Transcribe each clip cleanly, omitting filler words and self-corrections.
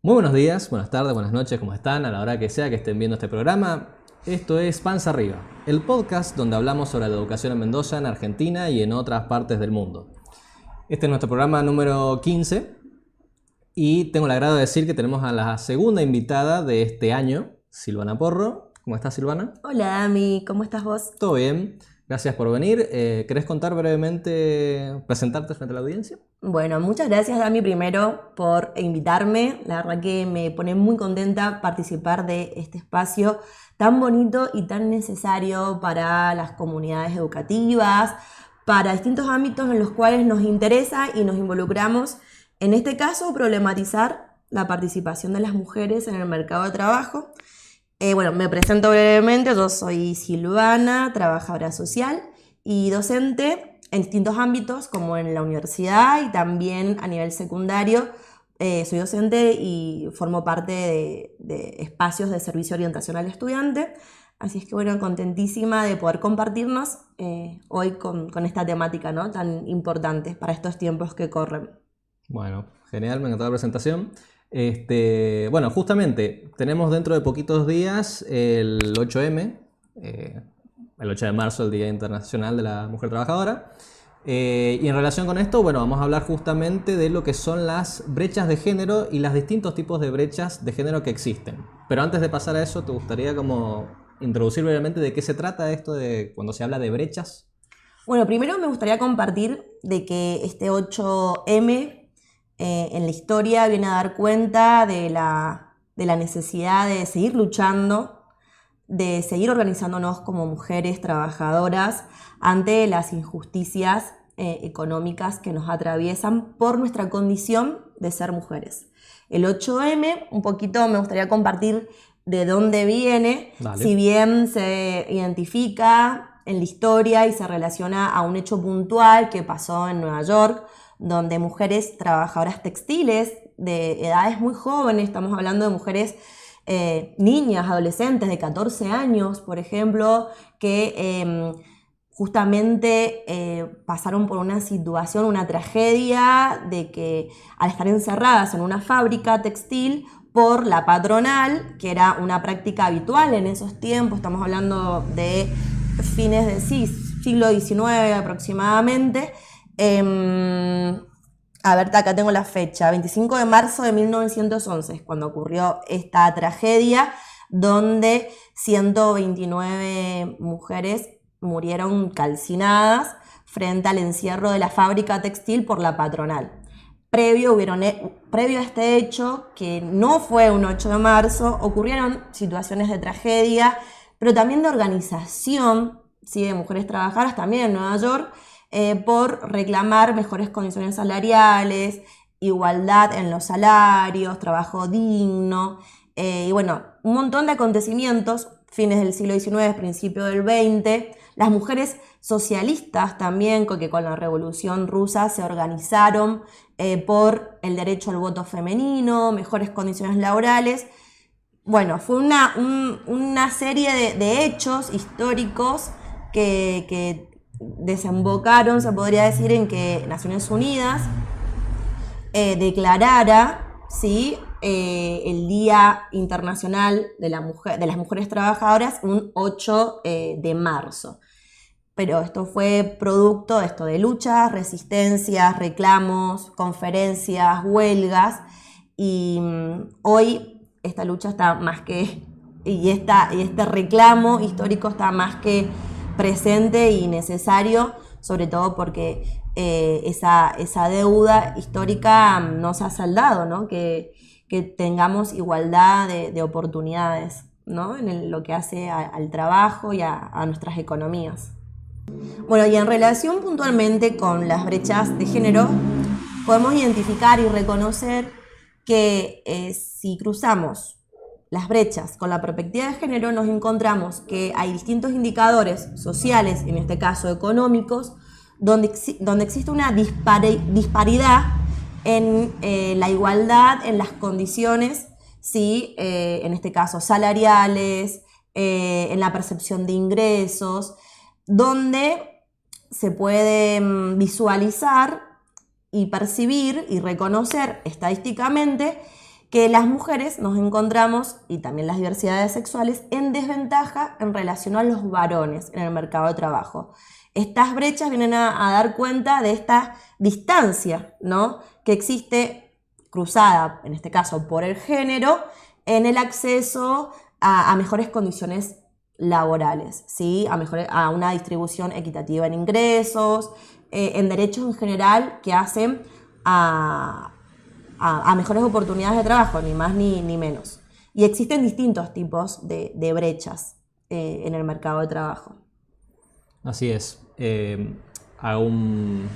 Muy buenos días, buenas tardes, buenas noches, ¿cómo están? A la hora que sea que estén viendo este programa. Esto es Panza Arriba, el podcast donde hablamos sobre la educación en Mendoza, en Argentina y en otras partes del mundo. Este es nuestro programa número 15 y tengo el agrado de decir que tenemos a la segunda invitada de este año, Silvana Porro. ¿Cómo estás, Silvana? Hola, Dami, ¿cómo estás vos? Todo bien, gracias por venir. ¿Querés contar brevemente, presentarte frente a la audiencia? Bueno, muchas gracias, Dami, primero por invitarme. La verdad que me pone muy contenta participar de este espacio tan bonito y tan necesario para las comunidades educativas, para distintos ámbitos en los cuales nos interesa y nos involucramos. En este caso, problematizar la participación de las mujeres en el mercado de trabajo. Bueno, me presento brevemente. Yo soy Silvana, trabajadora social y docente en distintos ámbitos, como en la universidad y también a nivel secundario. Soy docente y formo parte de espacios de servicio de orientación al estudiante. Así es que, bueno, contentísima de poder compartirnos hoy con esta temática, ¿no?, tan importante para estos tiempos que corren. Bueno, genial, me encantó la presentación. Bueno, justamente tenemos dentro de poquitos días el 8M, el 8 de marzo, el Día Internacional de la Mujer Trabajadora. Y en relación con esto, bueno, vamos a hablar justamente de lo que son las brechas de género y los distintos tipos de brechas de género que existen. Pero antes de pasar a eso, ¿te gustaría como introducir brevemente de qué se trata esto de cuando se habla de brechas? Bueno, primero me gustaría compartir de que este 8M en la historia viene a dar cuenta de la necesidad de seguir luchando, de seguir organizándonos como mujeres trabajadoras ante las injusticias económicas que nos atraviesan por nuestra condición de ser mujeres. El 8M, un poquito me gustaría compartir de dónde viene. Dale. Si bien se identifica en la historia y se relaciona a un hecho puntual que pasó en Nueva York, donde mujeres trabajadoras textiles de edades muy jóvenes, estamos hablando de mujeres niñas, adolescentes de 14 años, por ejemplo, que justamente pasaron por una situación, una tragedia de que al estar encerradas en una fábrica textil por la patronal, que era una práctica habitual en esos tiempos, estamos hablando de fines del siglo XIX aproximadamente. A ver, acá tengo la fecha, 25 de marzo de 1911, es cuando ocurrió esta tragedia, donde 129 mujeres murieron calcinadas frente al encierro de la fábrica textil por la patronal. Previo a este hecho, que no fue un 8 de marzo, ocurrieron situaciones de tragedia, pero también de organización, ¿sí?, de mujeres trabajadoras, también en Nueva York, por reclamar mejores condiciones salariales, igualdad en los salarios, trabajo digno, y bueno, un montón de acontecimientos, fines del siglo XIX, principio del XX. Las mujeres socialistas también, que con la Revolución Rusa se organizaron por el derecho al voto femenino, mejores condiciones laborales. Bueno, fue una serie de hechos históricos que desembocaron, se podría decir, en que Naciones Unidas declarara, ¿sí?, el Día Internacional de las Mujeres Trabajadoras un 8 de marzo. Pero esto fue producto de luchas, resistencias, reclamos, conferencias, huelgas, y hoy esta lucha está más que, y este reclamo histórico está más que presente y necesario, sobre todo porque esa deuda histórica no se ha saldado, ¿no?, que tengamos igualdad de oportunidades, ¿no?, en lo que hace al trabajo y a nuestras economías. Bueno, y en relación puntualmente con las brechas de género, podemos identificar y reconocer que si cruzamos las brechas con la perspectiva de género, nos encontramos que hay distintos indicadores sociales, en este caso económicos, donde existe una disparidad en la igualdad, en las condiciones, ¿sí?, en este caso salariales, en la percepción de ingresos, donde se puede visualizar y percibir y reconocer estadísticamente que las mujeres nos encontramos, y también las diversidades sexuales, en desventaja en relación a los varones en el mercado de trabajo. Estas brechas vienen a dar cuenta de esta distancia, ¿no?, que existe cruzada, en este caso por el género, en el acceso a mejores condiciones laborales, ¿sí?, a una distribución equitativa en ingresos, en derechos en general que hacen a mejores oportunidades de trabajo, ni más ni menos. Y existen distintos tipos de brechas en el mercado de trabajo. Así es. Hago un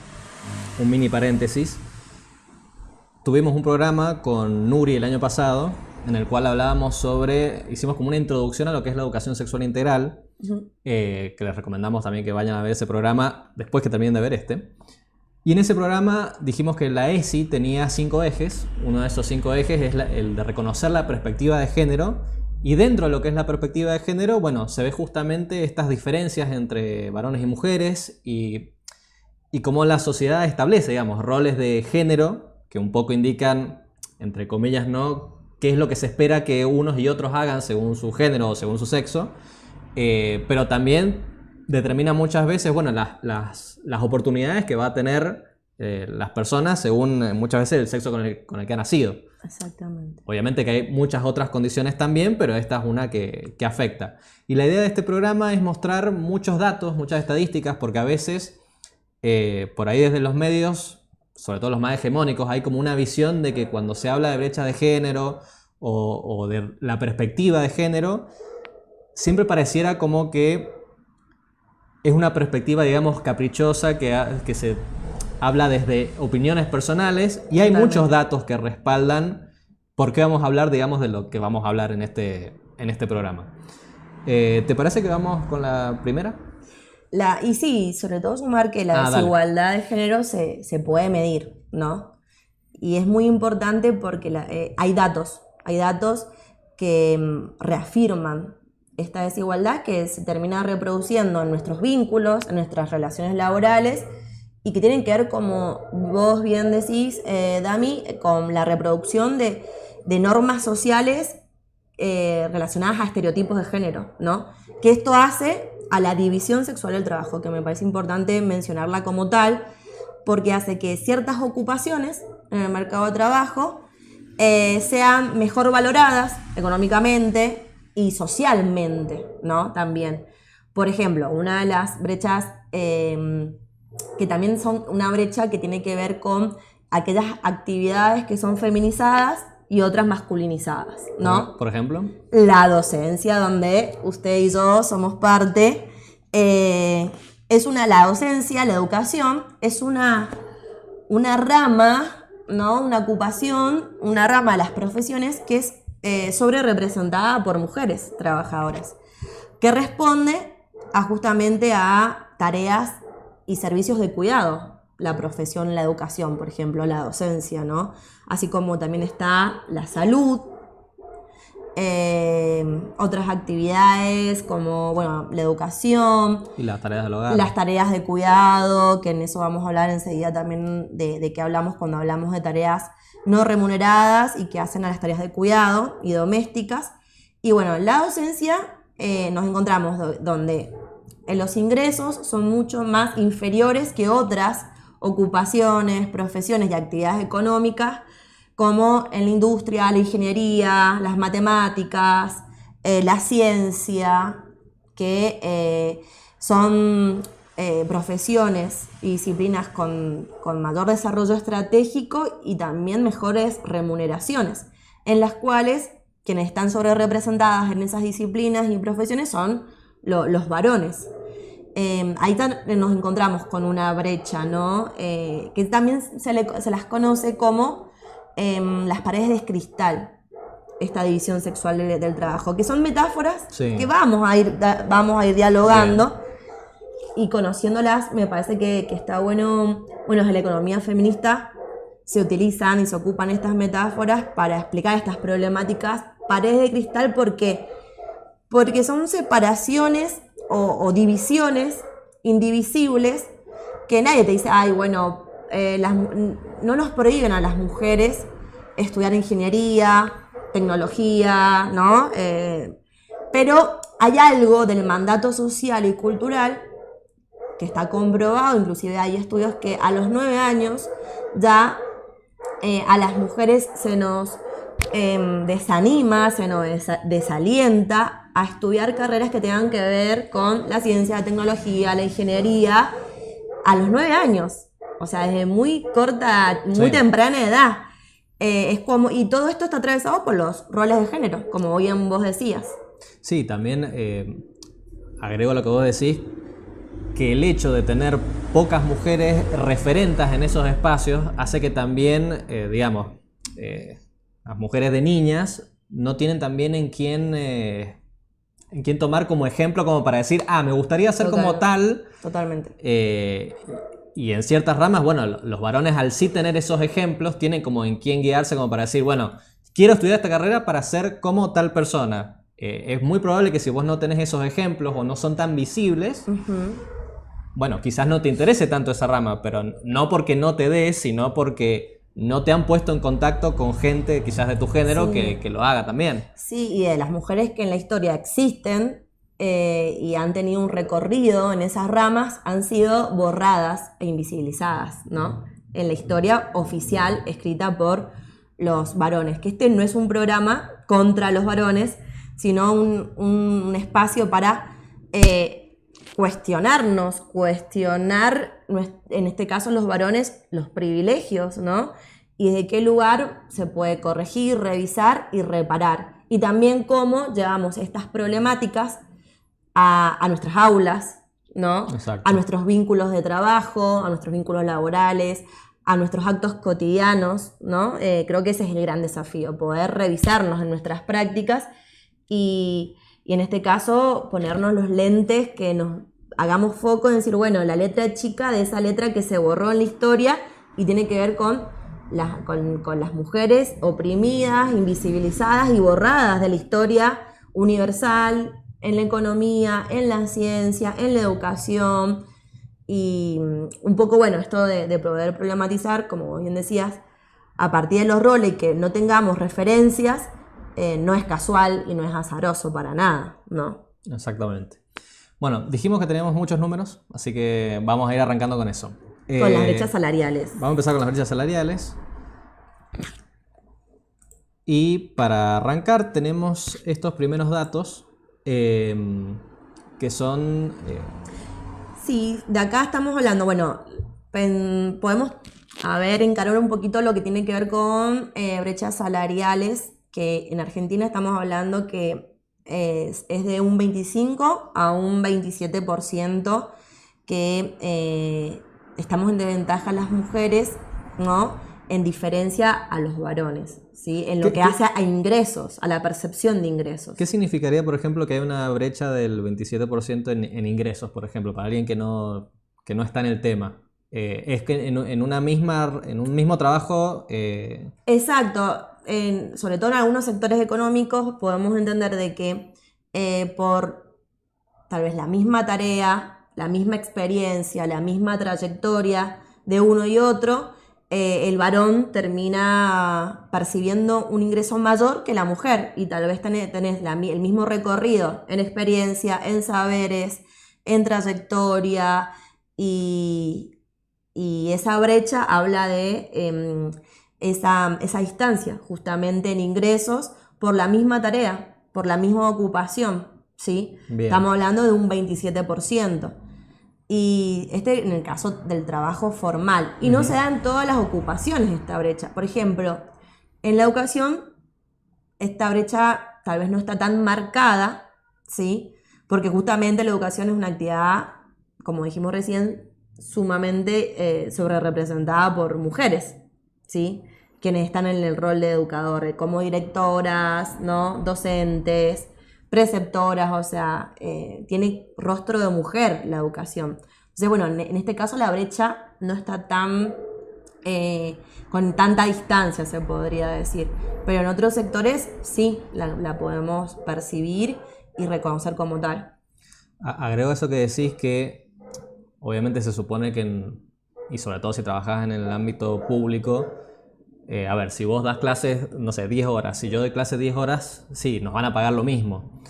mini paréntesis. Tuvimos un programa con Nuri el año pasado en el cual hicimos como una introducción a lo que es la educación sexual integral, que les recomendamos también que vayan a ver ese programa después que terminen de ver este. Y en ese programa dijimos que la ESI tenía 5 ejes. Uno de esos 5 ejes es el de reconocer la perspectiva de género. Y dentro de lo que es la perspectiva de género, bueno, se ve justamente estas diferencias entre varones y mujeres y cómo la sociedad establece, digamos, roles de género que un poco indican, entre comillas, ¿no?, qué es lo que se espera que unos y otros hagan según su género o según su sexo. Pero también determina muchas veces, bueno, las oportunidades que va a tener las personas según muchas veces el sexo con el que ha nacido. Exactamente. Obviamente que hay muchas otras condiciones también, pero esta es una que afecta. Y la idea de este programa es mostrar muchos datos, muchas estadísticas, porque a veces por ahí desde los medios, sobre todo los más hegemónicos, hay como una visión de que cuando se habla de brecha de género o de la perspectiva de género, siempre pareciera como que es una perspectiva, digamos, caprichosa que se habla desde opiniones personales y hay muchos datos que respaldan por qué vamos a hablar, digamos, de lo que vamos a hablar en este programa. ¿Te parece que vamos con la primera? Y sí, sobre todo sumar que la desigualdad de género se puede medir, ¿no? Y es muy importante porque hay datos que reafirman esta desigualdad que se termina reproduciendo en nuestros vínculos, en nuestras relaciones laborales y que tienen que ver, como vos bien decís, Dami, con la reproducción de normas sociales relacionadas a estereotipos de género, ¿no? Que esto hace a la división sexual del trabajo, que me parece importante mencionarla como tal, porque hace que ciertas ocupaciones en el mercado de trabajo sean mejor valoradas económicamente y socialmente, ¿no? También. Por ejemplo, una de las brechas que también son una brecha que tiene que ver con aquellas actividades que son feminizadas y otras masculinizadas, ¿no? Por ejemplo, la docencia, donde usted y yo somos parte. La docencia, la educación, es una rama, ¿no?, una ocupación, una rama de las profesiones que es sobre representada por mujeres trabajadoras, que responde justamente a tareas y servicios de cuidado. La profesión, la educación, por ejemplo, la docencia, ¿no? Así como también está la salud, otras actividades como, bueno, la educación. Y las tareas del hogar. Las tareas de cuidado, que en eso vamos a hablar enseguida también de qué hablamos cuando hablamos de tareas no remuneradas y que hacen a las tareas de cuidado y domésticas. Y bueno, la docencia nos encontramos donde los ingresos son mucho más inferiores que otras ocupaciones, profesiones y actividades económicas, como en la industria, la ingeniería, las matemáticas, la ciencia, que son profesiones y disciplinas con mayor desarrollo estratégico y también mejores remuneraciones, en las cuales quienes están sobre representadas en esas disciplinas y profesiones son los varones. Ahí nos encontramos con una brecha, ¿no? Que también se las conoce como las paredes de cristal, esta división sexual del trabajo, que son metáforas que vamos a ir dialogando. Bien. Y conociéndolas me parece que está bueno. Bueno, desde la economía feminista se utilizan y se ocupan estas metáforas para explicar estas problemáticas. Paredes de cristal, ¿por qué? Porque son separaciones o divisiones indivisibles que nadie te dice, ay, bueno, no nos prohíben a las mujeres estudiar ingeniería, tecnología, ¿no? Pero hay algo del mandato social y cultural que está comprobado, inclusive hay estudios que a los 9 años ya a las mujeres se nos desanima, se nos desalienta a estudiar carreras que tengan que ver con la ciencia, la tecnología, la ingeniería, a los 9 años. O sea, desde muy corta, muy temprana edad. Es como, y todo esto está atravesado por los roles de género, como bien vos decías. Sí, también agrego a lo que vos decís, que el hecho de tener pocas mujeres referentes en esos espacios hace que también, digamos, las mujeres de niñas no tienen también en quién tomar como ejemplo, como para decir, me gustaría ser como tal. Totalmente. Y en ciertas ramas, bueno, los varones al sí tener esos ejemplos tienen como en quién guiarse como para decir, bueno, quiero estudiar esta carrera para ser como tal persona. Es muy probable que si vos no tenés esos ejemplos o no son tan visibles, bueno, quizás no te interese tanto esa rama, pero no porque no te des, sino porque no te han puesto en contacto con gente quizás de tu género que lo haga también. Sí, y de las mujeres que en la historia existen y han tenido un recorrido en esas ramas, han sido borradas e invisibilizadas, ¿no? En la historia oficial escrita por los varones, que este no es un programa contra los varones, sino un espacio para cuestionar, en este caso los varones, los privilegios, ¿no? Y de qué lugar se puede corregir, revisar y reparar. Y también cómo llevamos estas problemáticas a nuestras aulas, ¿no? Exacto. A nuestros vínculos de trabajo, a nuestros vínculos laborales, a nuestros actos cotidianos, ¿no? Creo que ese es el gran desafío, poder revisarnos en nuestras prácticas y en este caso ponernos los lentes que nos hagamos foco en decir, bueno, la letra chica de esa letra que se borró en la historia y tiene que ver con las mujeres oprimidas, invisibilizadas y borradas de la historia universal, en la economía, en la ciencia, en la educación y un poco, bueno, esto de poder problematizar, como bien decías, a partir de los roles y que no tengamos referencias, no es casual y no es azaroso para nada, ¿no? Exactamente. Bueno, dijimos que teníamos muchos números, así que vamos a ir arrancando con eso. Con las brechas salariales. Vamos a empezar con las brechas salariales. Y para arrancar tenemos estos primeros datos que son... Sí, de acá estamos hablando, bueno, podemos encarar un poquito lo que tiene que ver con brechas salariales, que en Argentina estamos hablando que es de un 25 a un 27% que estamos en desventaja las mujeres, ¿no? En diferencia a los varones, ¿sí? En lo que hace a ingresos, a la percepción de ingresos. ¿Qué significaría, por ejemplo, que hay una brecha del 27% en ingresos, por ejemplo, para alguien que no está en el tema? Es que en un mismo trabajo... Exacto. Sobre todo en algunos sectores económicos podemos entender de que por tal vez la misma tarea, la misma experiencia, la misma trayectoria de uno y otro, el varón termina percibiendo un ingreso mayor que la mujer y tal vez tenés el mismo recorrido en experiencia, en saberes, en trayectoria y esa brecha habla de esa distancia justamente en ingresos por la misma tarea, por la misma ocupación, ¿sí? Bien. Estamos hablando de un 27%. Y en el caso del trabajo formal. Y no se da en todas las ocupaciones esta brecha. Por ejemplo, en la educación, esta brecha tal vez no está tan marcada, ¿sí? Porque justamente la educación es una actividad, como dijimos recién, sumamente sobrerepresentada por mujeres, ¿sí? Quienes están en el rol de educador, como directoras, ¿no? Docentes, preceptoras, o sea, tiene rostro de mujer la educación. Entonces, bueno, en este caso la brecha no está tan con tanta distancia, se podría decir. Pero en otros sectores sí la podemos percibir y reconocer como tal. Agrego eso que decís que obviamente se supone que, y sobre todo si trabajas en el ámbito público, A ver, si vos das clases, no sé, 10 horas, si yo doy clases 10 horas, sí, nos van a pagar lo mismo.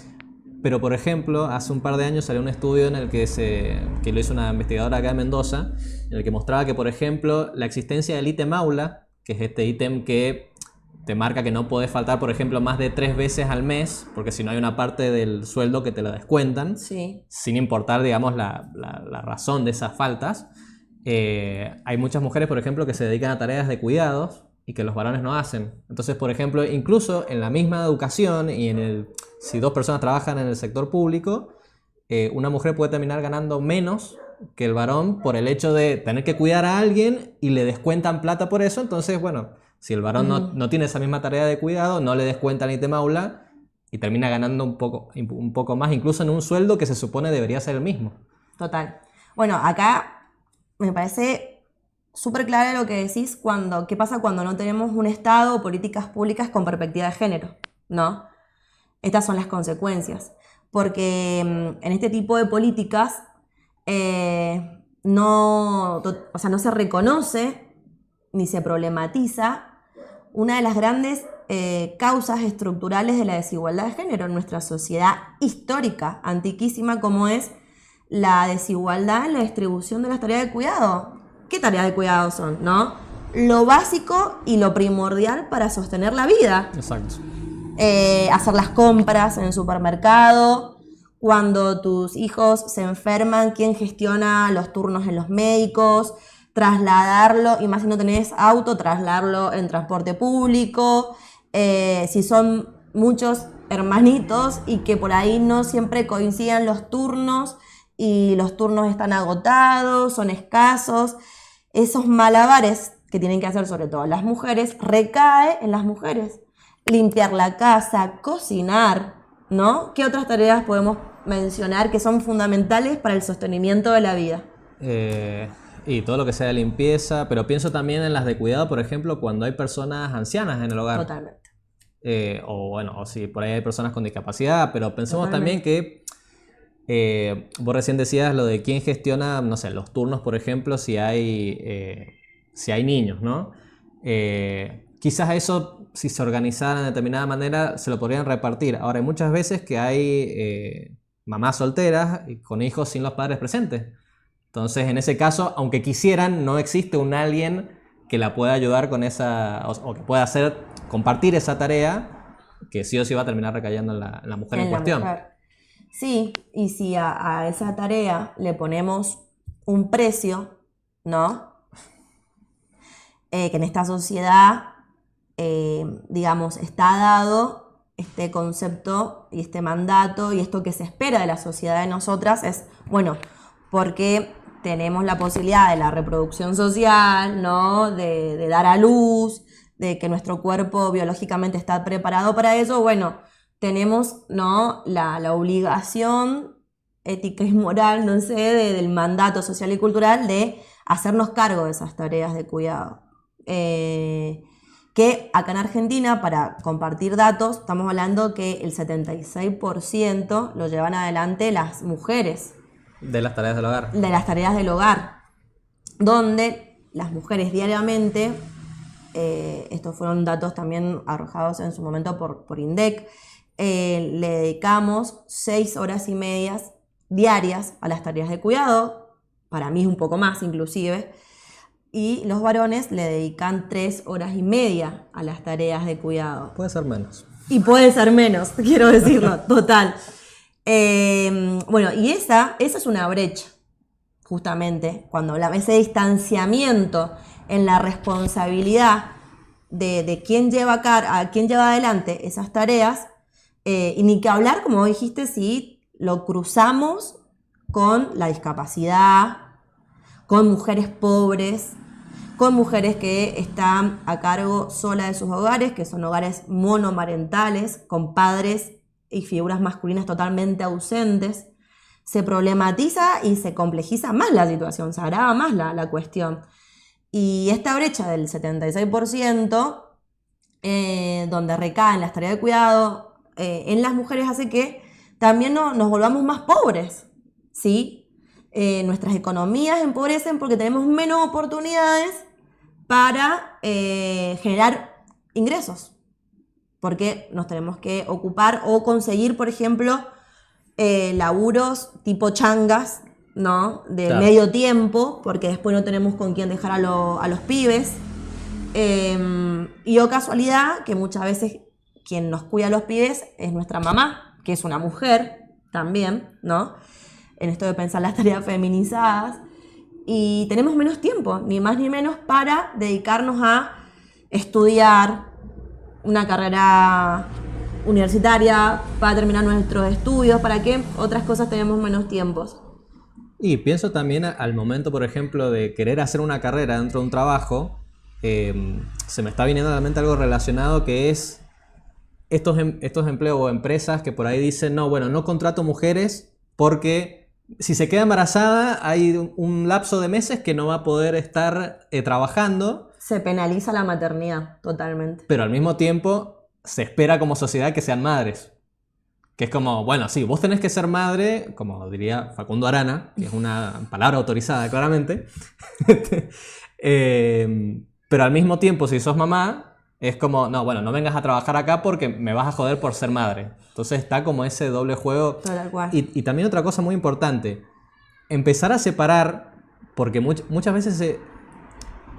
Pero, por ejemplo, hace un par de años salió un estudio en el que lo hizo una investigadora acá de Mendoza, en el que mostraba que, por ejemplo, la existencia del ítem aula, que es este ítem que te marca que no podés faltar, por ejemplo, más de 3 veces al mes, porque si no hay una parte del sueldo que te la descuentan, Sí. sin importar, digamos, la razón de esas faltas. Hay muchas mujeres, por ejemplo, que se dedican a tareas de cuidados y que los varones no hacen. Entonces, por ejemplo, incluso en la misma educación y si 2 personas trabajan en el sector público, una mujer puede terminar ganando menos que el varón por el hecho de tener que cuidar a alguien y le descuentan plata por eso. Entonces, bueno, si el varón no tiene esa misma tarea de cuidado, no le descuentan el ítem aula y termina ganando un poco más, incluso en un sueldo que se supone debería ser el mismo. Total. Bueno, acá me parece súper claro lo que decís qué pasa cuando no tenemos un Estado o políticas públicas con perspectiva de género, ¿no? Estas son las consecuencias. Porque en este tipo de políticas no se reconoce ni se problematiza una de las grandes causas estructurales de la desigualdad de género en nuestra sociedad histórica, antiquísima, como es la desigualdad en la distribución de las tareas de cuidado. ¿Qué tareas de cuidado son, no? Lo básico y lo primordial para sostener la vida. Exacto. Hacer las compras en el supermercado, cuando tus hijos se enferman, quién gestiona los turnos en los médicos, trasladarlo, y más si no tenés auto, trasladarlo en transporte público, si son muchos hermanitos y que por ahí no siempre coinciden los turnos y los turnos están agotados, son escasos, esos malabares que tienen que hacer sobre todo las mujeres, recae en las mujeres. Limpiar la casa, cocinar, ¿no? ¿Qué otras tareas podemos mencionar que son fundamentales para el sostenimiento de la vida? Y todo lo que sea de limpieza, pero pienso también en las de cuidado, por ejemplo, cuando hay personas ancianas en el hogar. Totalmente. O si por ahí hay personas con discapacidad, pero pensemos Totalmente. también que vos recién decías lo de quién gestiona, no sé, los turnos, por ejemplo, si hay niños, ¿no? Quizás eso, si se organizara de determinada manera, se lo podrían repartir. Ahora, hay muchas veces que hay mamás solteras y con hijos sin los padres presentes. Entonces, en ese caso, aunque quisieran, no existe un alguien que la pueda ayudar con esa, o que pueda compartir esa tarea, que sí o sí va a terminar recayendo en la mujer en cuestión. Mujer. Sí, y si a esa tarea le ponemos un precio, ¿no? Que en esta sociedad, digamos, está dado este concepto y este mandato y esto que se espera de la sociedad de nosotras es, bueno, porque tenemos la posibilidad de la reproducción social, ¿no? De dar a luz, de que nuestro cuerpo biológicamente está preparado para eso, bueno, tenemos, ¿no? la obligación ética y moral, no sé, del mandato social y cultural de hacernos cargo de esas tareas de cuidado. Que acá en Argentina, para compartir datos, estamos hablando que el 76% lo llevan adelante las mujeres. De las tareas del hogar. De las tareas del hogar, donde las mujeres diariamente, estos fueron datos también arrojados en su momento por INDEC, le dedicamos 6 horas y medias diarias a las tareas de cuidado, para mí es un poco más inclusive, y los varones le dedican 3 horas y media a las tareas de cuidado. Puede ser menos. Y puede ser menos, quiero decirlo, total. Bueno, y esa es una brecha, justamente, cuando hablamos de ese distanciamiento en la responsabilidad de quién lleva adelante esas tareas, y ni que hablar, como dijiste, si lo cruzamos con la discapacidad, con mujeres pobres, con mujeres que están a cargo sola de sus hogares, que son hogares monomarentales, con padres y figuras masculinas totalmente ausentes. Se problematiza y se complejiza más la situación, se agrava más la cuestión. Y esta brecha del 76%, donde recaen las tareas de cuidado en las mujeres, hace que también nos volvamos más pobres, ¿sí? Nuestras economías empobrecen porque tenemos menos oportunidades para generar ingresos, porque nos tenemos que ocupar o conseguir, por ejemplo, laburos tipo changas, ¿no? De Claro. medio tiempo, porque después no tenemos con quién dejar a los pibes. Y o casualidad que muchas veces quien nos cuida a los pibes es nuestra mamá, que es una mujer también, ¿no? En esto de pensar las tareas feminizadas. Y tenemos menos tiempo, ni más ni menos, para dedicarnos a estudiar una carrera universitaria, para terminar nuestros estudios, para que otras cosas tenemos menos tiempos. Y pienso también al momento, por ejemplo, de querer hacer una carrera dentro de un trabajo, se me está viniendo a la mente algo relacionado que es estos empleos o empresas que por ahí dicen, no, bueno, no contrato mujeres porque si se queda embarazada hay un lapso de meses que no va a poder estar trabajando. Se penaliza la maternidad totalmente. Pero al mismo tiempo se espera como sociedad que sean madres. Que es como, bueno, sí, vos tenés que ser madre, como diría Facundo Arana, que es una palabra autorizada claramente. Pero al mismo tiempo, si sos mamá, es como, no, bueno, no vengas a trabajar acá porque me vas a joder por ser madre. Entonces está como ese doble juego. Tal cual. Y también otra cosa muy importante, empezar a separar, porque muchas veces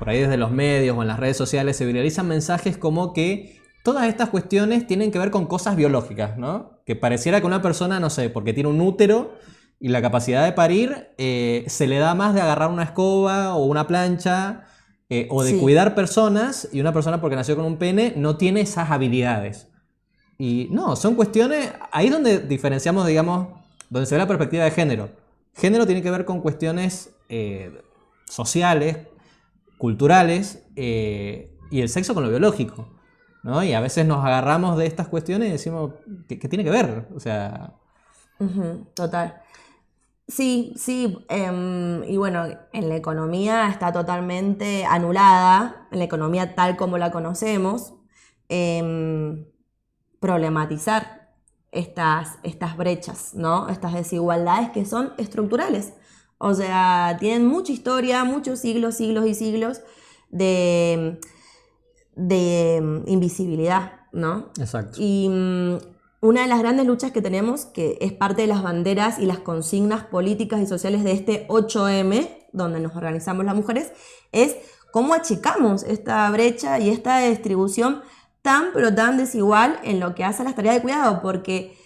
por ahí desde los medios o en las redes sociales se viralizan mensajes como que todas estas cuestiones tienen que ver con cosas biológicas, ¿no? Que pareciera que una persona, no sé, porque tiene un útero y la capacidad de parir, se le da más de agarrar una escoba o una plancha o de Sí. cuidar personas, y una persona porque nació con un pene no tiene esas habilidades. Y no, son cuestiones, ahí es donde diferenciamos, digamos, donde se ve la perspectiva de género. Género tiene que ver con cuestiones sociales, culturales, y el sexo con lo biológico, ¿no? Y a veces nos agarramos de estas cuestiones y decimos, ¿qué tiene que ver? O sea... Ujú, total. Sí, sí, y bueno, en la economía está totalmente anulada, en la economía tal como la conocemos, problematizar estas brechas, ¿no? Estas desigualdades que son estructurales. O sea, tienen mucha historia, muchos siglos, siglos y siglos de invisibilidad, ¿no? Exacto. Y una de las grandes luchas que tenemos, que es parte de las banderas y las consignas políticas y sociales de este 8M, donde nos organizamos las mujeres, es cómo achicamos esta brecha y esta distribución tan pero tan desigual en lo que hace a las tareas de cuidado, porque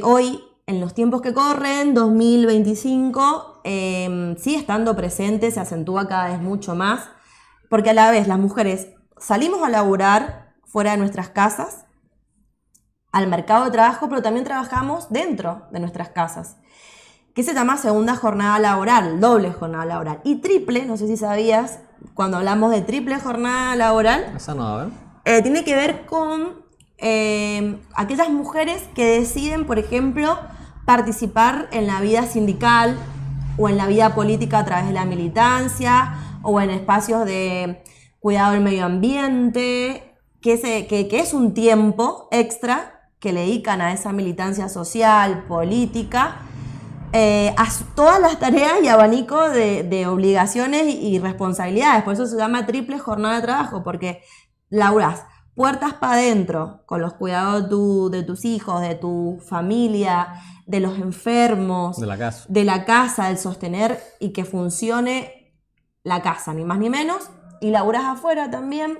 hoy, en los tiempos que corren, 2025, sigue estando presente, se acentúa cada vez mucho más, porque a la vez las mujeres salimos a laburar fuera de nuestras casas, al mercado de trabajo, pero también trabajamos dentro de nuestras casas, que se llama segunda jornada laboral, doble jornada laboral. Y triple, no sé si sabías, cuando hablamos de triple jornada laboral, Esa no, a ver. tiene que ver con aquellas mujeres que deciden, por ejemplo, participar en la vida sindical o en la vida política a través de la militancia o en espacios de cuidado del medio ambiente, que es un tiempo extra que le dedican a esa militancia social, política, a todas las tareas y abanico de obligaciones y responsabilidades. Por eso se llama triple jornada de trabajo, porque laburás puertas para adentro con los cuidados de tus hijos, de tu familia, de los enfermos, De la casa. de la casa, del sostener y que funcione la casa, ni más ni menos. Y laburás afuera también,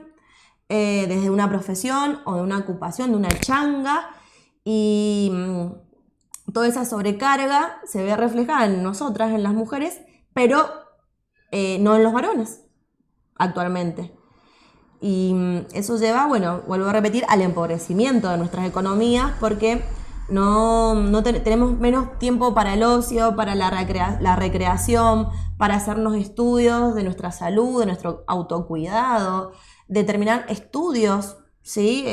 desde una profesión o de una ocupación, de una changa, y toda esa sobrecarga se ve reflejada en nosotras, en las mujeres, pero no en los varones actualmente. Y eso lleva, bueno, vuelvo a repetir, al empobrecimiento de nuestras economías, porque tenemos menos tiempo para el ocio, para la recreación, para hacernos estudios de nuestra salud, de nuestro autocuidado, de terminar estudios, ¿sí?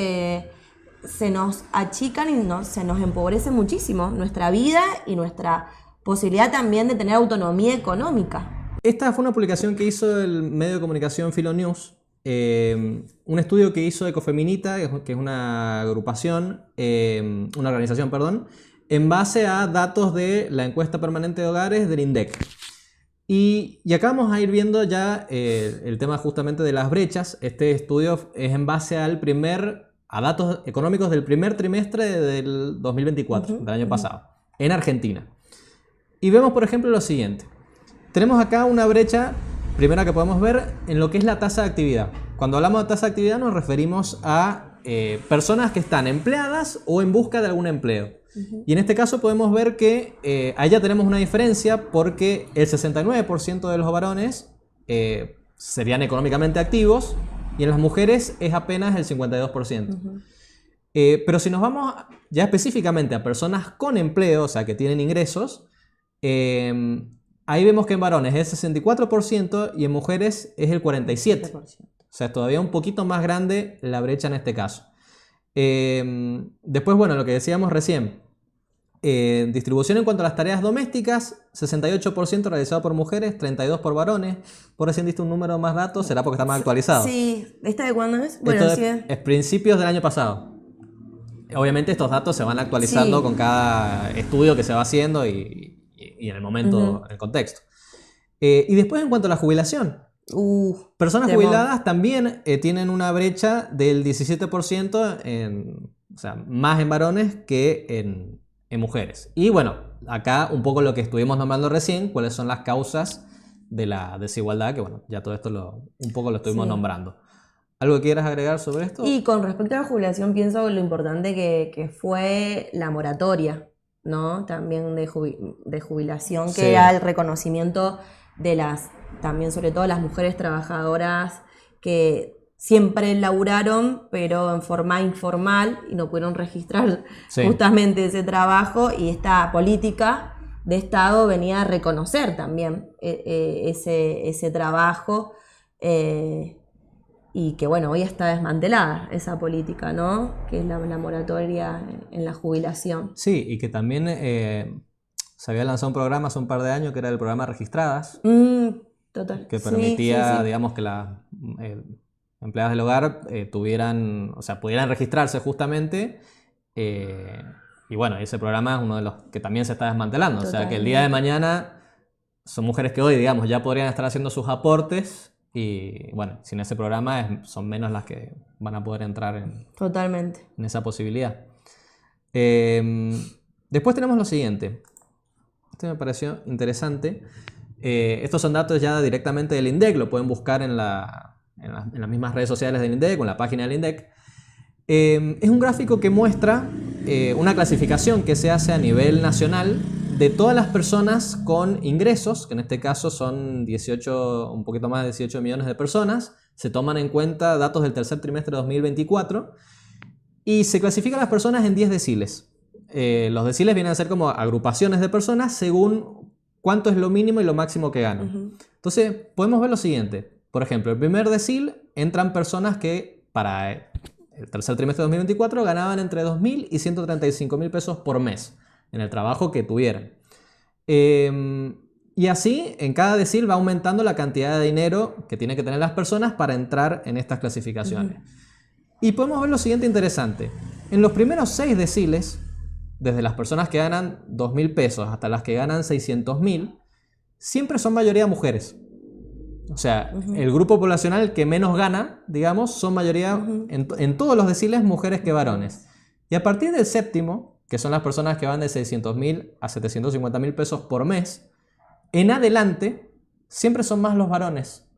Se nos achican y se nos empobrece muchísimo nuestra vida y nuestra posibilidad también de tener autonomía económica. Esta fue una publicación que hizo el medio de comunicación Filonews. Un estudio que hizo Ecofeminita, que es una agrupación, una organización, perdón, en base a datos de la encuesta permanente de hogares del INDEC. Y acá vamos a ir viendo ya el tema justamente de las brechas. Este estudio es en base a datos económicos del primer trimestre del 2024, del año pasado, en Argentina. Y vemos, por ejemplo, lo siguiente. Tenemos acá una brecha, primera que podemos ver, en lo que es la tasa de actividad. Cuando hablamos de tasa de actividad nos referimos a personas que están empleadas o en busca de algún empleo. Y en este caso podemos ver que ahí ya tenemos una diferencia porque el 69% de los varones serían económicamente activos y en las mujeres es apenas el 52%. Pero si nos vamos ya específicamente a personas con empleo, o sea que tienen ingresos, ahí vemos que en varones es el 64% y en mujeres es el 47%. O sea, es todavía un poquito más grande la brecha en este caso. Después, bueno, lo que decíamos recién, distribución en cuanto a las tareas domésticas, 68% realizado por mujeres, 32% por varones. Por recién diste un número más datos, será porque está más actualizado. Sí, ¿esta de cuándo es? Bueno, Esto sí. es principios del año pasado. Obviamente estos datos se van actualizando con cada estudio que se va haciendo y en el momento, en el contexto. Y después en cuanto a la jubilación. Personas jubiladas también tienen una brecha del 17%, o sea, más en varones que en mujeres. Y bueno, acá un poco lo que estuvimos nombrando recién, cuáles son las causas de la desigualdad, que bueno, ya todo esto un poco lo estuvimos nombrando. ¿Algo que quieras agregar sobre esto? Y con respecto a la jubilación, pienso lo importante que fue la moratoria, ¿no? También de jubilación, que era el reconocimiento de también sobre todo las mujeres trabajadoras que siempre laburaron, pero en forma informal y no pudieron registrar justamente ese trabajo, y esta política de Estado venía a reconocer también ese trabajo. Y que bueno, hoy está desmantelada esa política, ¿no? Que es la moratoria en la jubilación. Sí, y que también se había lanzado un programa hace un par de años que era el programa Registradas. Total. Que permitía, digamos, que las empleadas del hogar pudieran registrarse justamente. Y bueno, ese programa es uno de los que también se está desmantelando. Totalmente. O sea, que el día de mañana son mujeres que hoy, digamos, ya podrían estar haciendo sus aportes. Y bueno, sin ese programa son menos las que van a poder entrar en esa posibilidad. Después tenemos lo siguiente. Este me pareció interesante. Estos son datos ya directamente del INDEC. Lo pueden buscar en las mismas redes sociales del INDEC o en la página del INDEC. Es un gráfico que muestra una clasificación que se hace a nivel nacional de todas las personas con ingresos, que en este caso son un poquito más de 18 millones de personas. Se toman en cuenta datos del tercer trimestre de 2024 y se clasifican las personas en 10 deciles. Los deciles vienen a ser como agrupaciones de personas según cuánto es lo mínimo y lo máximo que ganan. Entonces, podemos ver lo siguiente. Por ejemplo, el primer decil entran personas que para el tercer trimestre de 2024 ganaban entre 2.000 y 135.000 pesos por mes en el trabajo que tuvieran. Y así, en cada decil va aumentando la cantidad de dinero que tienen que tener las personas para entrar en estas clasificaciones. Y podemos ver lo siguiente interesante. En los primeros 6 deciles, desde las personas que ganan 2.000 pesos hasta las que ganan 600.000, siempre son mayoría mujeres. O sea, el grupo poblacional que menos gana, digamos, son mayoría en todos los deciles mujeres que varones. Y a partir del séptimo, que son las personas que van de 600.000 a 750.000 pesos por mes, en adelante siempre son más los varones.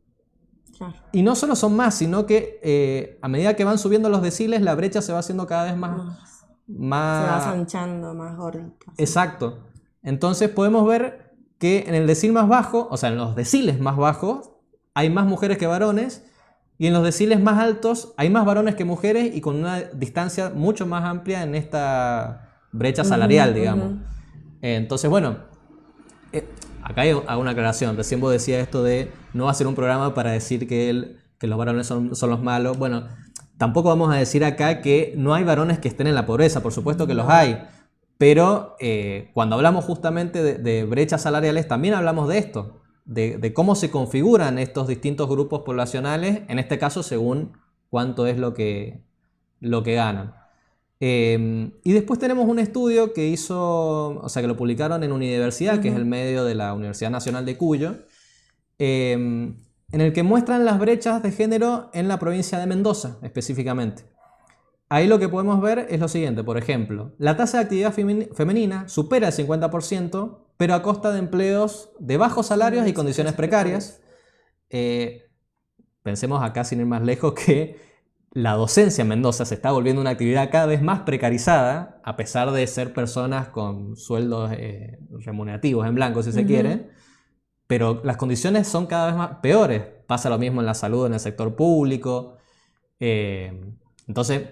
Claro. Y no solo son más, sino que a medida que van subiendo los deciles, la brecha se va haciendo cada vez más se va sanchando, más gordita. Exacto. Entonces podemos ver que en el decil más bajo, o sea, en los deciles más bajos, hay más mujeres que varones, y en los deciles más altos hay más varones que mujeres y con una distancia mucho más amplia en esta brecha salarial, digamos. Entonces, bueno, acá hago una aclaración. Recién vos decías esto de no hacer un programa para decir que los varones son los malos. Bueno, tampoco vamos a decir acá que no hay varones que estén en la pobreza, por supuesto que los hay. Pero cuando hablamos justamente de brechas salariales, también hablamos de esto. De cómo se configuran estos distintos grupos poblacionales, en este caso según cuánto es lo que ganan. Y después tenemos un estudio que lo publicaron en Universidad, que es el medio de la Universidad Nacional de Cuyo, en el que muestran las brechas de género en la provincia de Mendoza, específicamente. Ahí lo que podemos ver es lo siguiente, por ejemplo, la tasa de actividad femenina supera el 50%, pero a costa de empleos de bajos salarios y condiciones precarias. Pensemos acá, sin ir más lejos, que la docencia en Mendoza se está volviendo una actividad cada vez más precarizada, a pesar de ser personas con sueldos remunerativos en blanco, si se quiere, pero las condiciones son cada vez más peores. Pasa lo mismo en la salud, en el sector público. Entonces,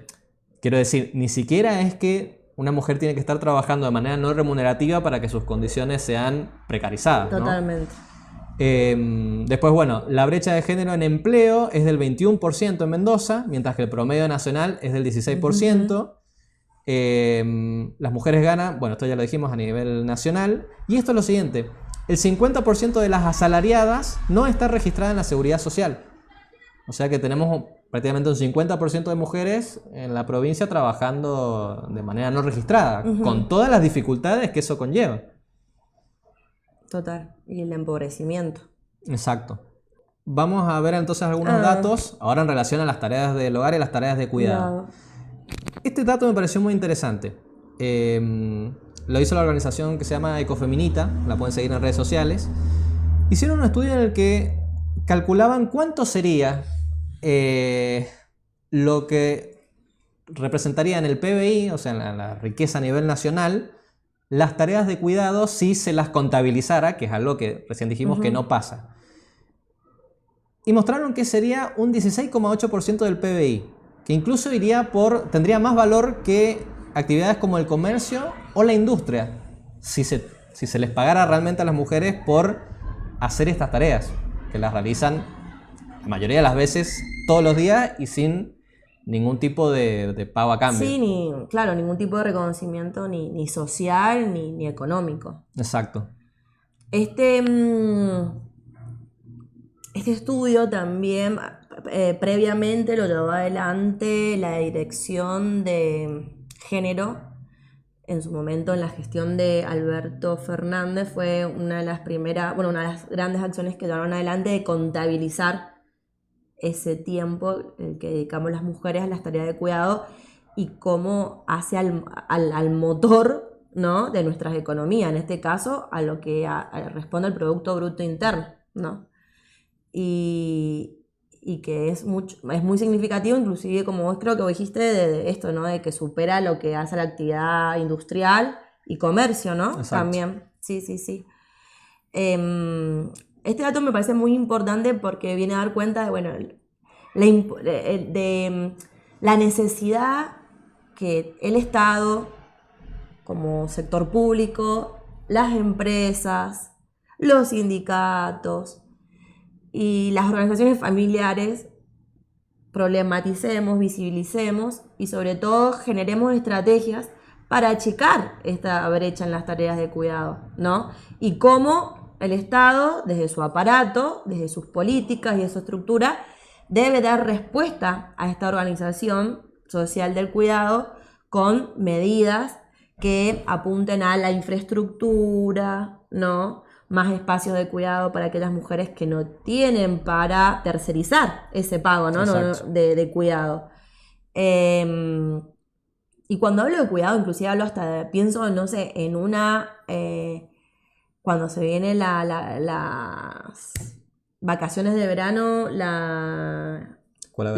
quiero decir, ni siquiera es que una mujer tiene que estar trabajando de manera no remunerativa para que sus condiciones sean precarizadas, ¿no? Totalmente. Después, bueno, la brecha de género en empleo es del 21% en Mendoza, mientras que el promedio nacional es del 16%. Las mujeres ganan, bueno, esto ya lo dijimos, a nivel nacional. Y esto es lo siguiente, el 50% de las asalariadas no está registrada en la seguridad social. O sea que tenemos prácticamente un 50% de mujeres en la provincia trabajando de manera no registrada, con todas las dificultades que eso conlleva. Total, y el empobrecimiento. Exacto. Vamos a ver entonces algunos datos, ahora en relación a las tareas del hogar y las tareas de cuidado. Este dato me pareció muy interesante. Lo hizo la organización que se llama Ecofeminita, la pueden seguir en redes sociales. Hicieron un estudio en el que calculaban cuánto sería lo que representaría en el PBI, o sea, en la riqueza a nivel nacional, las tareas de cuidado si se las contabilizara, que es algo que recién dijimos que no pasa. Y mostraron que sería un 16,8% del PBI, que incluso tendría más valor que actividades como el comercio o la industria, si se les pagara realmente a las mujeres por hacer estas tareas, que las realizan la mayoría de las veces todos los días y sin ningún tipo de pago a cambio. Sí, ningún tipo de reconocimiento ni social ni económico. Exacto. Este estudio también previamente lo llevó adelante la Dirección de Género. En su momento, en la gestión de Alberto Fernández, fue una de las grandes acciones que llevaron adelante de contabilizar ese tiempo que dedicamos las mujeres a las tareas de cuidado y cómo hace al motor, ¿no?, de nuestras economías, en este caso a lo que responde el Producto Bruto Interno, ¿no? Y que es muy significativo, inclusive como vos creo que dijiste, de esto, ¿no?, de que supera lo que hace la actividad industrial y comercio, ¿no? Exacto. También, sí. Este dato me parece muy importante porque viene a dar cuenta de, bueno, de la necesidad que el Estado, como sector público, las empresas, los sindicatos y las organizaciones familiares problematicemos, visibilicemos y sobre todo generemos estrategias para achicar esta brecha en las tareas de cuidado, ¿no? Y cómo el Estado, desde su aparato, desde sus políticas y de su estructura, debe dar respuesta a esta organización social del cuidado con medidas que apunten a la infraestructura, ¿no?, más espacios de cuidado para aquellas mujeres que no tienen para tercerizar ese pago, ¿no?, de cuidado. Y cuando hablo de cuidado, inclusive pienso, no sé, en cuando se vienen las vacaciones de verano, la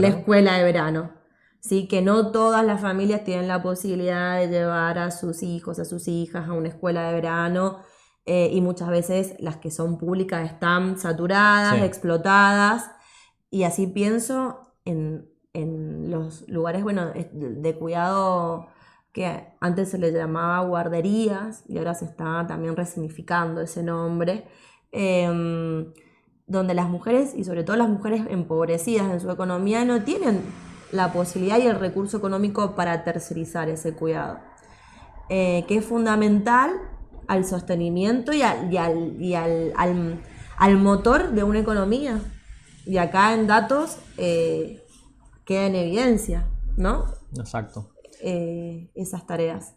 escuela de verano. Sí, que no todas las familias tienen la posibilidad de llevar a sus hijos, a sus hijas a una escuela de verano, y muchas veces las que son públicas están saturadas, explotadas, y así pienso en los lugares, bueno, de cuidado que antes se les llamaba guarderías y ahora se está también resignificando ese nombre, donde las mujeres, y sobre todo las mujeres empobrecidas en su economía, no tienen la posibilidad y el recurso económico para tercerizar ese cuidado, que es fundamental al sostenimiento y al motor de una economía. Y acá en datos queda en evidencia, ¿no? Exacto. Esas tareas.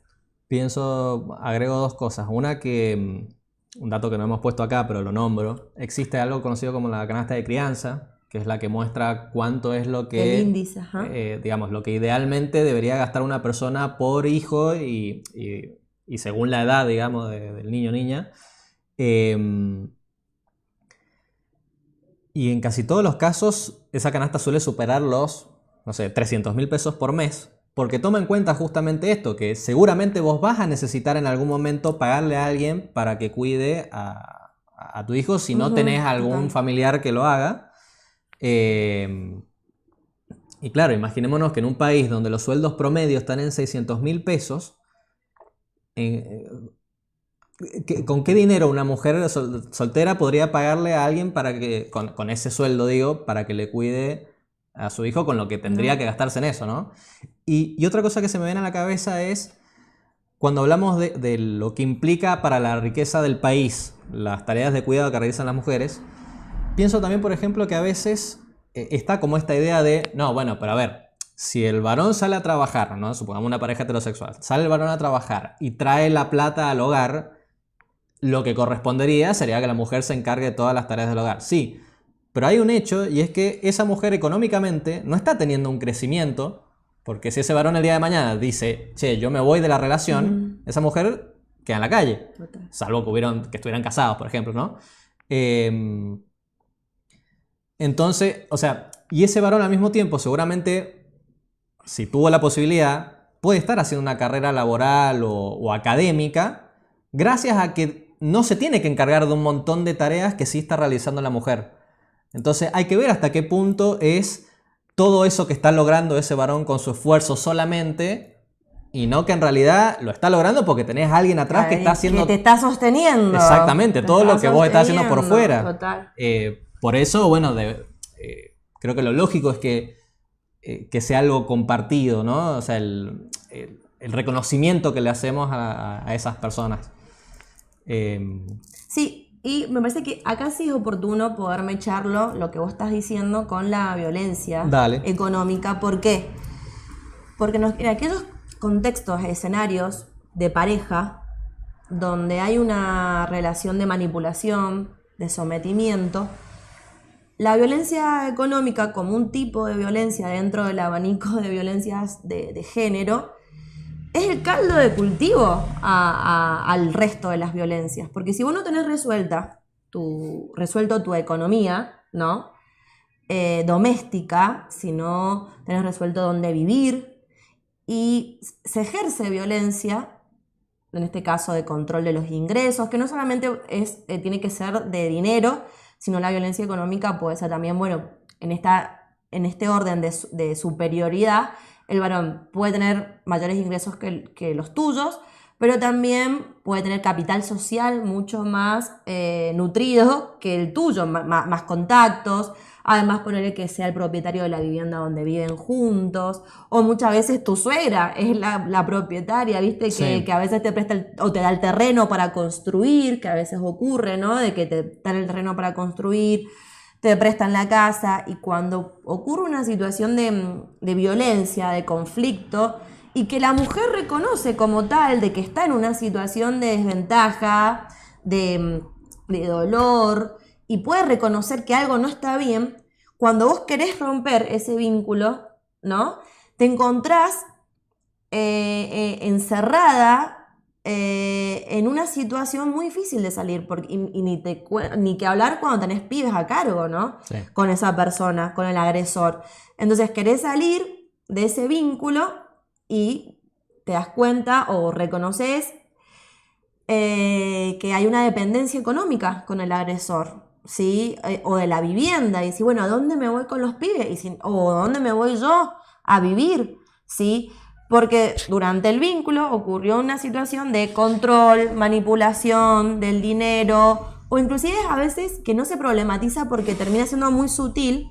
Agrego dos cosas. Una, que un dato que no hemos puesto acá, pero lo nombro, existe algo conocido como la canasta de crianza, que es la que muestra cuánto es lo que, el índice, ajá. Digamos, lo que idealmente debería gastar una persona por hijo y según la edad, digamos, del niño o niña. Y en casi todos los casos, esa canasta suele superar los, no sé, 300.000 pesos por mes. Porque toma en cuenta justamente esto, que seguramente vos vas a necesitar en algún momento pagarle a alguien para que cuide a tu hijo si no tenés algún familiar que lo haga. Y claro, imaginémonos que en un país donde los sueldos promedios están en 600.000 pesos, ¿con qué dinero una mujer soltera podría pagarle a alguien para que, con ese sueldo, digo, para que le cuide a su hijo con lo que tendría que gastarse en eso, ¿no? Y otra cosa que se me viene a la cabeza es, cuando hablamos de lo que implica para la riqueza del país las tareas de cuidado que realizan las mujeres, pienso también, por ejemplo, que a veces está como esta idea de, no, bueno, pero a ver, si el varón sale a trabajar, ¿no? Supongamos una pareja heterosexual, sale el varón a trabajar y trae la plata al hogar, lo que correspondería sería que la mujer se encargue de todas las tareas del hogar. Sí, pero hay un hecho, y es que esa mujer económicamente no está teniendo un crecimiento, porque si ese varón el día de mañana dice, che, yo me voy de la relación, esa mujer queda en la calle. Total. Salvo que estuvieran casados, por ejemplo, ¿no? Entonces, o sea, y ese varón al mismo tiempo seguramente, si tuvo la posibilidad, puede estar haciendo una carrera laboral o académica, gracias a que no se tiene que encargar de un montón de tareas que sí está realizando la mujer. Entonces hay que ver hasta qué punto es todo eso que está logrando ese varón con su esfuerzo solamente, y no que en realidad lo está logrando porque tenés a alguien atrás que está haciendo... Que te está sosteniendo. Exactamente, todo lo que vos estás haciendo por fuera. Total. Por eso, bueno, creo que lo lógico es que sea algo compartido, ¿no? O sea, el reconocimiento que le hacemos a esas personas. Sí. Y me parece que acá sí es oportuno poder mecharlo, lo que vos estás diciendo, con la violencia económica. ¿Por qué? Porque en aquellos contextos, escenarios de pareja, donde hay una relación de manipulación, de sometimiento, la violencia económica como un tipo de violencia dentro del abanico de violencias de género, es el caldo de cultivo al resto de las violencias. Porque si vos no tenés resuelto tu economía, ¿no? Doméstica, si no tenés resuelto dónde vivir, y se ejerce violencia, en este caso de control de los ingresos, que no solamente tiene que ser de dinero, sino la violencia económica puede ser también, bueno, en este orden de superioridad, el varón puede tener mayores ingresos que los tuyos, pero también puede tener capital social mucho más nutrido que el tuyo, más contactos. Además, ponerle que sea el propietario de la vivienda donde viven juntos, o muchas veces tu suegra es la propietaria, ¿viste? Sí. Que a veces te presta o te da el terreno para construir, que a veces ocurre, ¿no? De que te dan el terreno para construir, te prestan la casa, y cuando ocurre una situación de violencia, de conflicto, y que la mujer reconoce como tal de que está en una situación de desventaja, de dolor, y puede reconocer que algo no está bien, cuando vos querés romper ese vínculo, ¿no? Te encontrás encerrada en una situación muy difícil de salir, y ni que hablar cuando tenés pibes a cargo, ¿no? Sí. Con esa persona, con el agresor. Entonces querés salir de ese vínculo y te das cuenta o reconoces que hay una dependencia económica con el agresor, ¿sí? O de la vivienda, y decís, bueno, ¿a dónde me voy con los pibes? ¿O a dónde me voy yo a vivir? ¿Sí? Porque durante el vínculo ocurrió una situación de control, manipulación del dinero, o inclusive a veces que no se problematiza porque termina siendo muy sutil.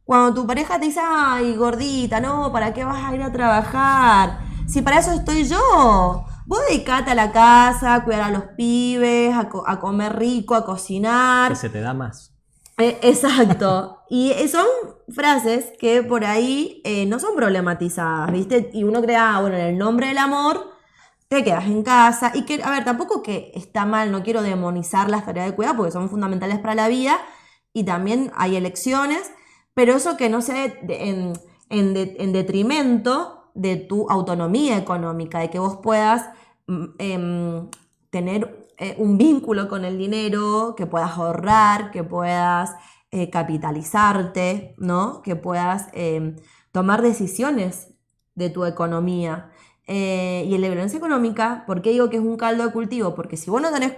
Cuando tu pareja te dice, ay, gordita, no, ¿para qué vas a ir a trabajar? Si para eso estoy yo. Vos dedicate a la casa, a cuidar a los pibes, a comer rico, a cocinar. Que se te da más. Exacto. Y son frases que por ahí no son problematizadas, ¿viste? Y uno crea, bueno, en el nombre del amor te quedas en casa y que, a ver, tampoco que está mal, no quiero demonizar las tareas de cuidado porque son fundamentales para la vida y también hay elecciones, pero eso que no sea en detrimento de tu autonomía económica, de que vos puedas tener un vínculo con el dinero, que puedas ahorrar, que puedas capitalizarte, ¿no? Que puedas tomar decisiones de tu economía. Y en la violencia económica, ¿por qué digo que es un caldo de cultivo? Porque si vos no tenés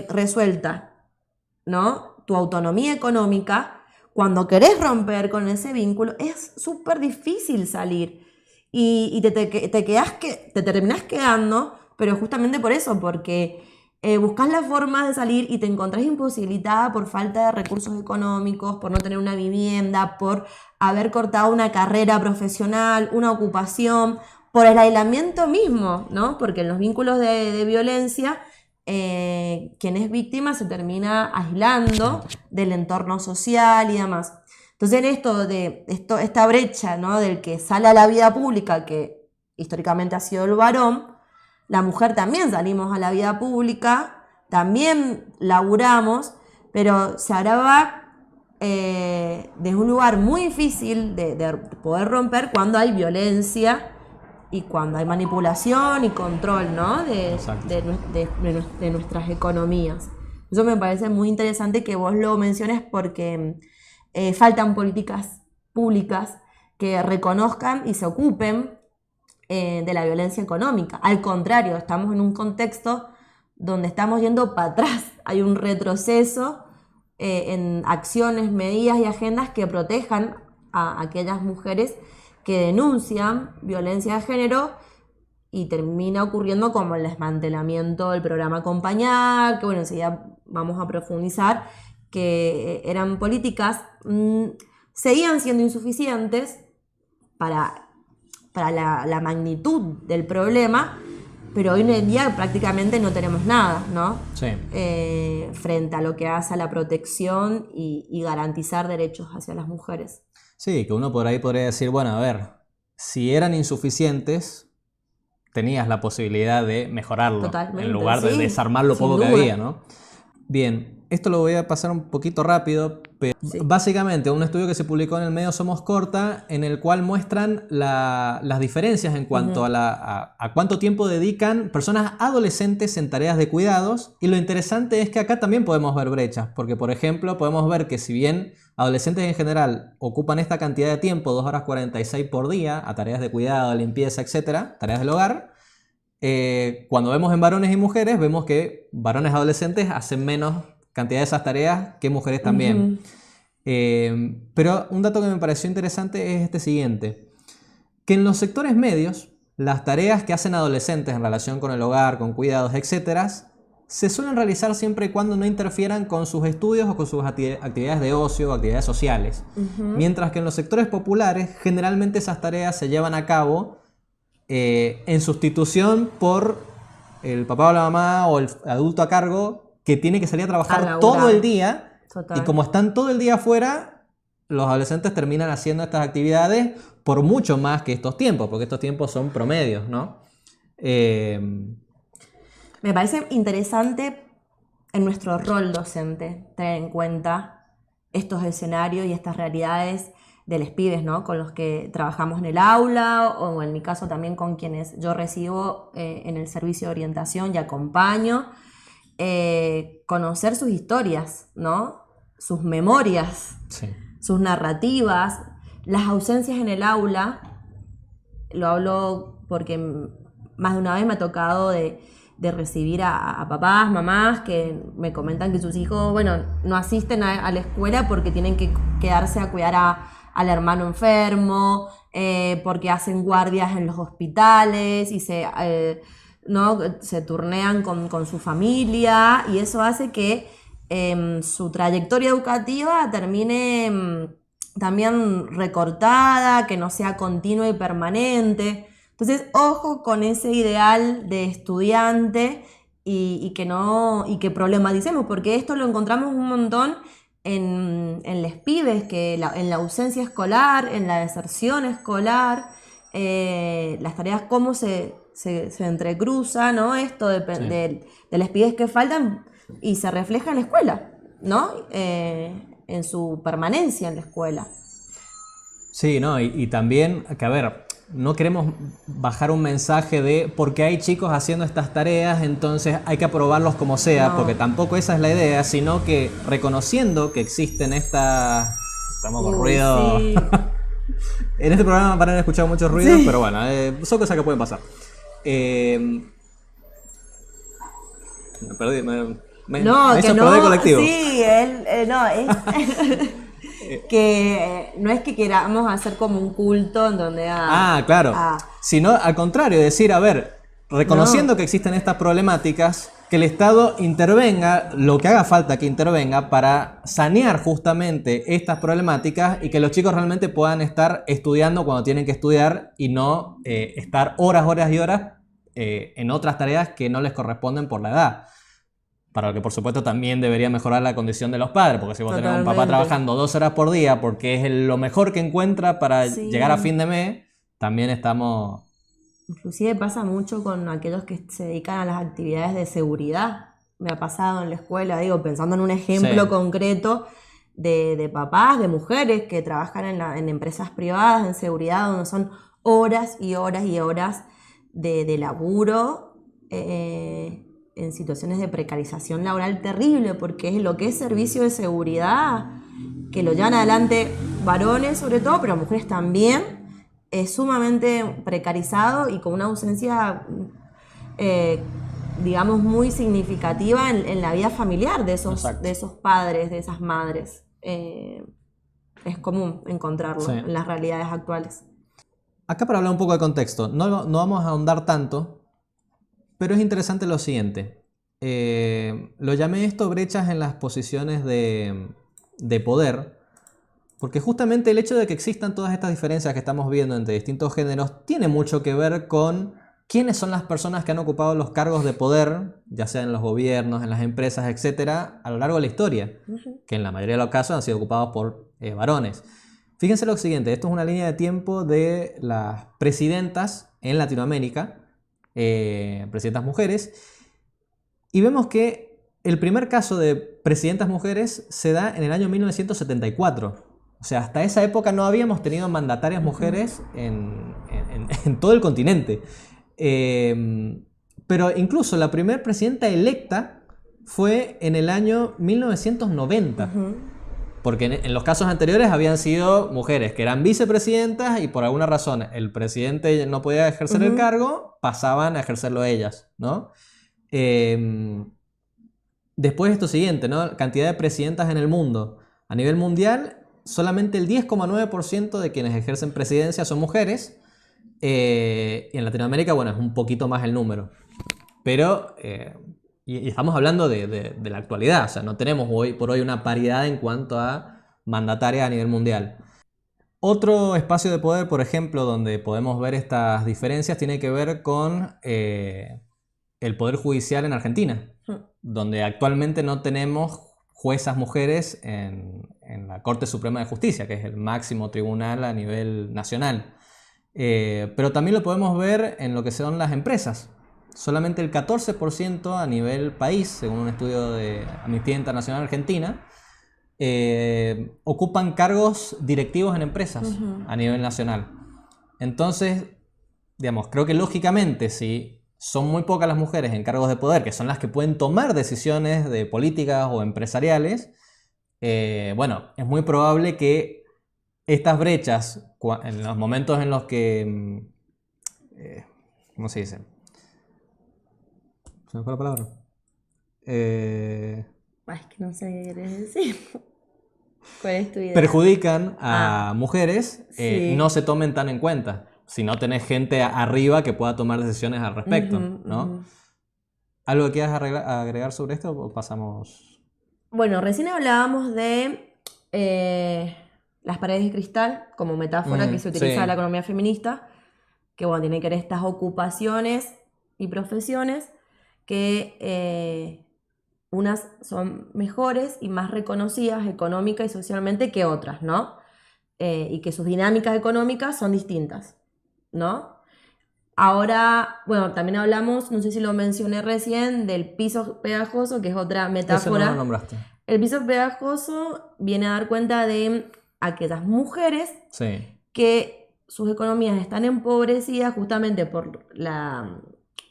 resuelta, ¿no?, tu autonomía económica, cuando querés romper con ese vínculo, es súper difícil salir. Y te terminás quedando, pero justamente por eso, porque buscas la forma de salir y te encontrás imposibilitada por falta de recursos económicos, por no tener una vivienda, por haber cortado una carrera profesional, una ocupación, por el aislamiento mismo, ¿no? Porque en los vínculos de violencia, quien es víctima se termina aislando del entorno social y demás. Entonces en esta brecha, ¿no?, del que sale a la vida pública, que históricamente ha sido el varón, la mujer también salimos a la vida pública, también laburamos, pero se agrava desde un lugar muy difícil de poder romper cuando hay violencia y cuando hay manipulación y control, ¿no?, de nuestras economías. Eso me parece muy interesante que vos lo menciones porque faltan políticas públicas que reconozcan y se ocupen de la violencia económica. Al contrario, estamos en un contexto donde estamos yendo para atrás. Hay un retroceso en acciones, medidas y agendas que protejan a aquellas mujeres que denuncian violencia de género y termina ocurriendo como el desmantelamiento del programa Acompañar, que bueno, enseguida vamos a profundizar, que eran políticas, seguían siendo insuficientes para la magnitud del problema, pero hoy en día prácticamente no tenemos nada, ¿no? Sí. Frente a lo que hace a la protección y garantizar derechos hacia las mujeres. Sí, que uno por ahí podría decir, bueno, a ver, si eran insuficientes, tenías la posibilidad de mejorarlo, Totalmente, en lugar de sí, desarmar lo sin poco que duda. había, ¿no? Bien, esto lo voy a pasar un poquito rápido, pero Sí. básicamente un estudio que se publicó en el medio Somos Corta, en el cual muestran las diferencias en cuanto a cuánto tiempo dedican personas adolescentes en tareas de cuidados, y lo interesante es que acá también podemos ver brechas, porque por ejemplo podemos ver que si bien adolescentes en general ocupan esta cantidad de tiempo, 2 horas 46 por día, a tareas de cuidado, limpieza, etcétera, tareas del hogar, cuando vemos en varones y mujeres, vemos que varones adolescentes hacen menos cantidad de esas tareas que mujeres también. Pero un dato que me pareció interesante es este siguiente, que en los sectores medios, las tareas que hacen adolescentes en relación con el hogar, con cuidados, etcétera, se suelen realizar siempre y cuando no interfieran con sus estudios o con sus actividades de ocio o actividades sociales. Mientras que en los sectores populares, generalmente esas tareas se llevan a cabo en sustitución por el papá o la mamá o el adulto a cargo que tiene que salir a trabajar todo el día. Total. Y como están todo el día afuera, los adolescentes terminan haciendo estas actividades por mucho más que estos tiempos, porque estos tiempos son promedios, ¿no? Me parece interesante en nuestro rol docente tener en cuenta estos escenarios y estas realidades de los pibes, ¿no?, con los que trabajamos en el aula o en mi caso también con quienes yo recibo en el servicio de orientación y acompaño. Conocer sus historias, ¿no?, sus memorias, sí, sus narrativas, las ausencias en el aula. Lo hablo porque más de una vez me ha tocado de recibir a papás, mamás que me comentan que sus hijos, bueno, no asisten a la escuela porque tienen que quedarse a cuidar al hermano enfermo, porque hacen guardias en los hospitales y ¿no?, se turnean con su familia, y eso hace que su trayectoria educativa termine también recortada, que no sea continua y permanente. Entonces, ojo con ese ideal de estudiante y que problematicemos, porque esto lo encontramos un montón en les pibes, que en la ausencia escolar, en la deserción escolar, las tareas cómo se se entrecruza, ¿no? Esto Sí. de las pibes que faltan y se refleja en la escuela, ¿no? En su permanencia en la escuela. Sí, ¿no? Y también, que a ver, no queremos bajar un mensaje de porque hay chicos haciendo estas tareas, entonces hay que aprobarlos como sea, No. porque tampoco esa es la idea, sino que reconociendo que existen estas... Estamos con Uy, ruido. sí. En este programa van a escuchar muchos ruidos, Sí. pero bueno, son cosas que pueden pasar. Me perdí, No, me que hizo perder el no, colectivo. sí, no, es que no es que queramos hacer como un culto en donde Claro. Sino al contrario, decir, a ver, reconociendo no, que existen estas problemáticas, que el Estado intervenga, lo que haga falta que intervenga para sanear justamente estas problemáticas y que los chicos realmente puedan estar estudiando cuando tienen que estudiar y no estar horas, horas y horas en otras tareas que no les corresponden por la edad. Para lo que por supuesto también debería mejorar la condición de los padres, porque si vos tenés a un papá totalmente. trabajando 2 horas por día porque es lo mejor que encuentra para llegar a Sí. fin de mes, también estamos... Inclusive pasa mucho con aquellos que se dedican a las actividades de seguridad. Me ha pasado en la escuela, digo, pensando en un ejemplo Sí, concreto de papás, de mujeres que trabajan en empresas privadas, en seguridad, donde son horas y horas y horas de laburo en situaciones de precarización laboral terrible, porque es lo que es servicio de seguridad, que lo llevan adelante varones sobre todo, pero mujeres también, es sumamente precarizado y con una ausencia, eh, digamos, muy significativa en la vida familiar exacto. de esos padres, de esas madres. Es común Sí. encontrarlo en las realidades actuales. Acá para hablar un poco de contexto, no vamos a ahondar tanto, pero es interesante lo siguiente. Lo llamé esto brechas en las posiciones de poder, porque justamente el hecho de que existan todas estas diferencias que estamos viendo entre distintos géneros tiene mucho que ver con quiénes son las personas que han ocupado los cargos de poder, ya sea en los gobiernos, en las empresas, etcétera, a lo largo de la historia, que en la mayoría de los casos han sido ocupados por varones. Fíjense lo siguiente, esto es una línea de tiempo de las presidentas en Latinoamérica, presidentas mujeres, y vemos que el primer caso de presidentas mujeres se da en el año 1974. O sea, hasta esa época no habíamos tenido mandatarias mujeres en todo el continente. Pero incluso la primera presidenta electa fue en el año 1990. Porque en los casos anteriores habían sido mujeres que eran vicepresidentas y por alguna razón el presidente no podía ejercer el cargo, pasaban a ejercerlo ellas, ¿no? Después esto siguiente, ¿no? Cantidad de presidentas en el mundo. A nivel mundial, solamente el 10,9% de quienes ejercen presidencia son mujeres. Y en Latinoamérica, bueno, es un poquito más el número. Pero, y estamos hablando de la actualidad, o sea, no tenemos hoy por hoy una paridad en cuanto a mandatarias a nivel mundial. Otro espacio de poder, por ejemplo, donde podemos ver estas diferencias, tiene que ver con el Poder Judicial en Argentina, donde actualmente no tenemos juezas mujeres en la Corte Suprema de Justicia, que es el máximo tribunal a nivel nacional. Pero también lo podemos ver en lo que son las empresas. Solamente el 14% a nivel país, según un estudio de Amnistía Internacional Argentina, ocupan cargos directivos en empresas a nivel nacional. Entonces, digamos, creo que lógicamente si son muy pocas las mujeres en cargos de poder, que son las que pueden tomar decisiones de políticas o empresariales, bueno, es muy probable que estas brechas, en los momentos en los que, ¿cómo se dice? ¿Se me fue la palabra? Ay, es que no sé qué querés decir. ¿Cuál es tu idea? Perjudican a mujeres, sí. no se tomen tan en cuenta. Si no tenés gente arriba que pueda tomar decisiones al respecto, ¿no? ¿Algo que quieras agregar sobre esto o pasamos? Bueno, recién hablábamos de las paredes de cristal como metáfora que se utiliza en la Sí, economía feminista, que bueno, tiene que ver estas ocupaciones y profesiones que unas son mejores y más reconocidas económica y socialmente que otras, ¿no? Y que sus dinámicas económicas son distintas, ¿no? Ahora, bueno, también hablamos, no sé si lo mencioné recién, del piso pegajoso, que es otra Eso no metáfora. lo nombraste. El piso pegajoso viene a dar cuenta de aquellas mujeres Sí. que sus economías están empobrecidas justamente por la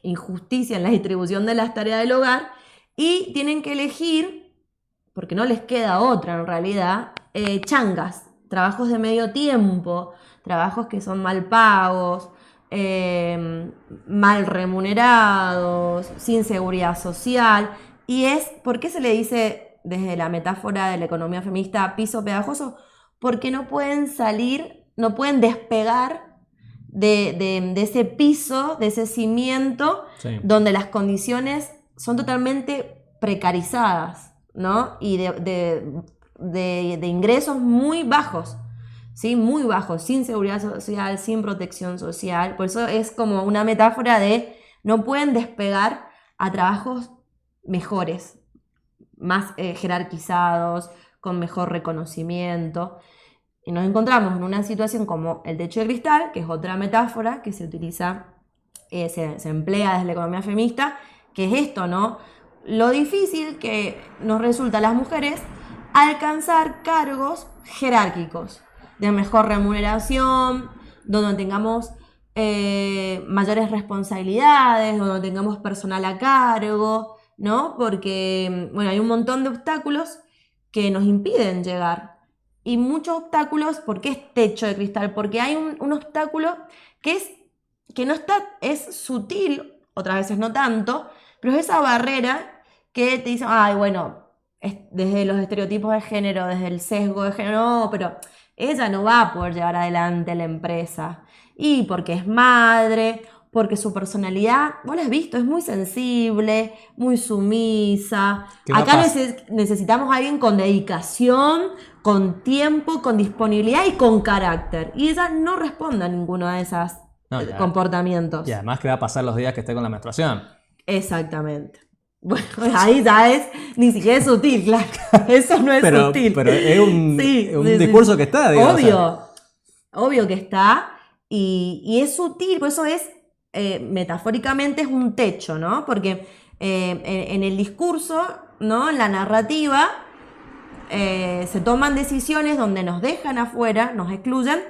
injusticia en la distribución de las tareas del hogar y tienen que elegir, porque no les queda otra en realidad, changas, trabajos de medio tiempo, trabajos que son mal pagos, mal remunerados, sin seguridad social. Y es, ¿por qué se le dice desde la metáfora de la economía feminista piso pegajoso? Porque no pueden salir, no pueden despegar de ese piso, de ese cimiento, Sí. donde las condiciones son totalmente precarizadas, ¿no? Y de ingresos muy bajos, ¿sí? Muy bajos, sin seguridad social, sin protección social. Por eso es como una metáfora de no pueden despegar a trabajos mejores, más jerarquizados, con mejor reconocimiento. Y nos encontramos en una situación como el techo de cristal, que es otra metáfora que se utiliza, se emplea desde la economía feminista, que es esto, ¿no? Lo difícil que nos resulta a las mujeres alcanzar cargos jerárquicos, de mejor remuneración, donde tengamos mayores responsabilidades, donde tengamos personal a cargo, ¿no? Porque, bueno, hay un montón de obstáculos que nos impiden llegar. Y muchos obstáculos, ¿por qué es techo de cristal? Porque hay un obstáculo que no está, es sutil, otras veces no tanto, pero es esa barrera que te dicen, ay, bueno, desde los estereotipos de género, desde el sesgo de género, no, pero ella no va a poder llevar adelante la empresa. Y porque es madre, porque su personalidad, vos la has visto, es muy sensible, muy sumisa. Acá necesitamos a alguien con dedicación, con tiempo, con disponibilidad y con carácter. Y ella no responde a ninguno de esos comportamientos. Y además que va a pasar los días que esté con la menstruación. Exactamente. Bueno, ahí ya es, ni siquiera es sutil, claro. Eso no es sutil. Pero es un discurso que está, digamos. Obvio que está. Y es sutil, por eso es, metafóricamente es un techo, ¿no? Porque en el discurso, ¿no? En la narrativa, se toman decisiones donde nos dejan afuera, nos excluyen,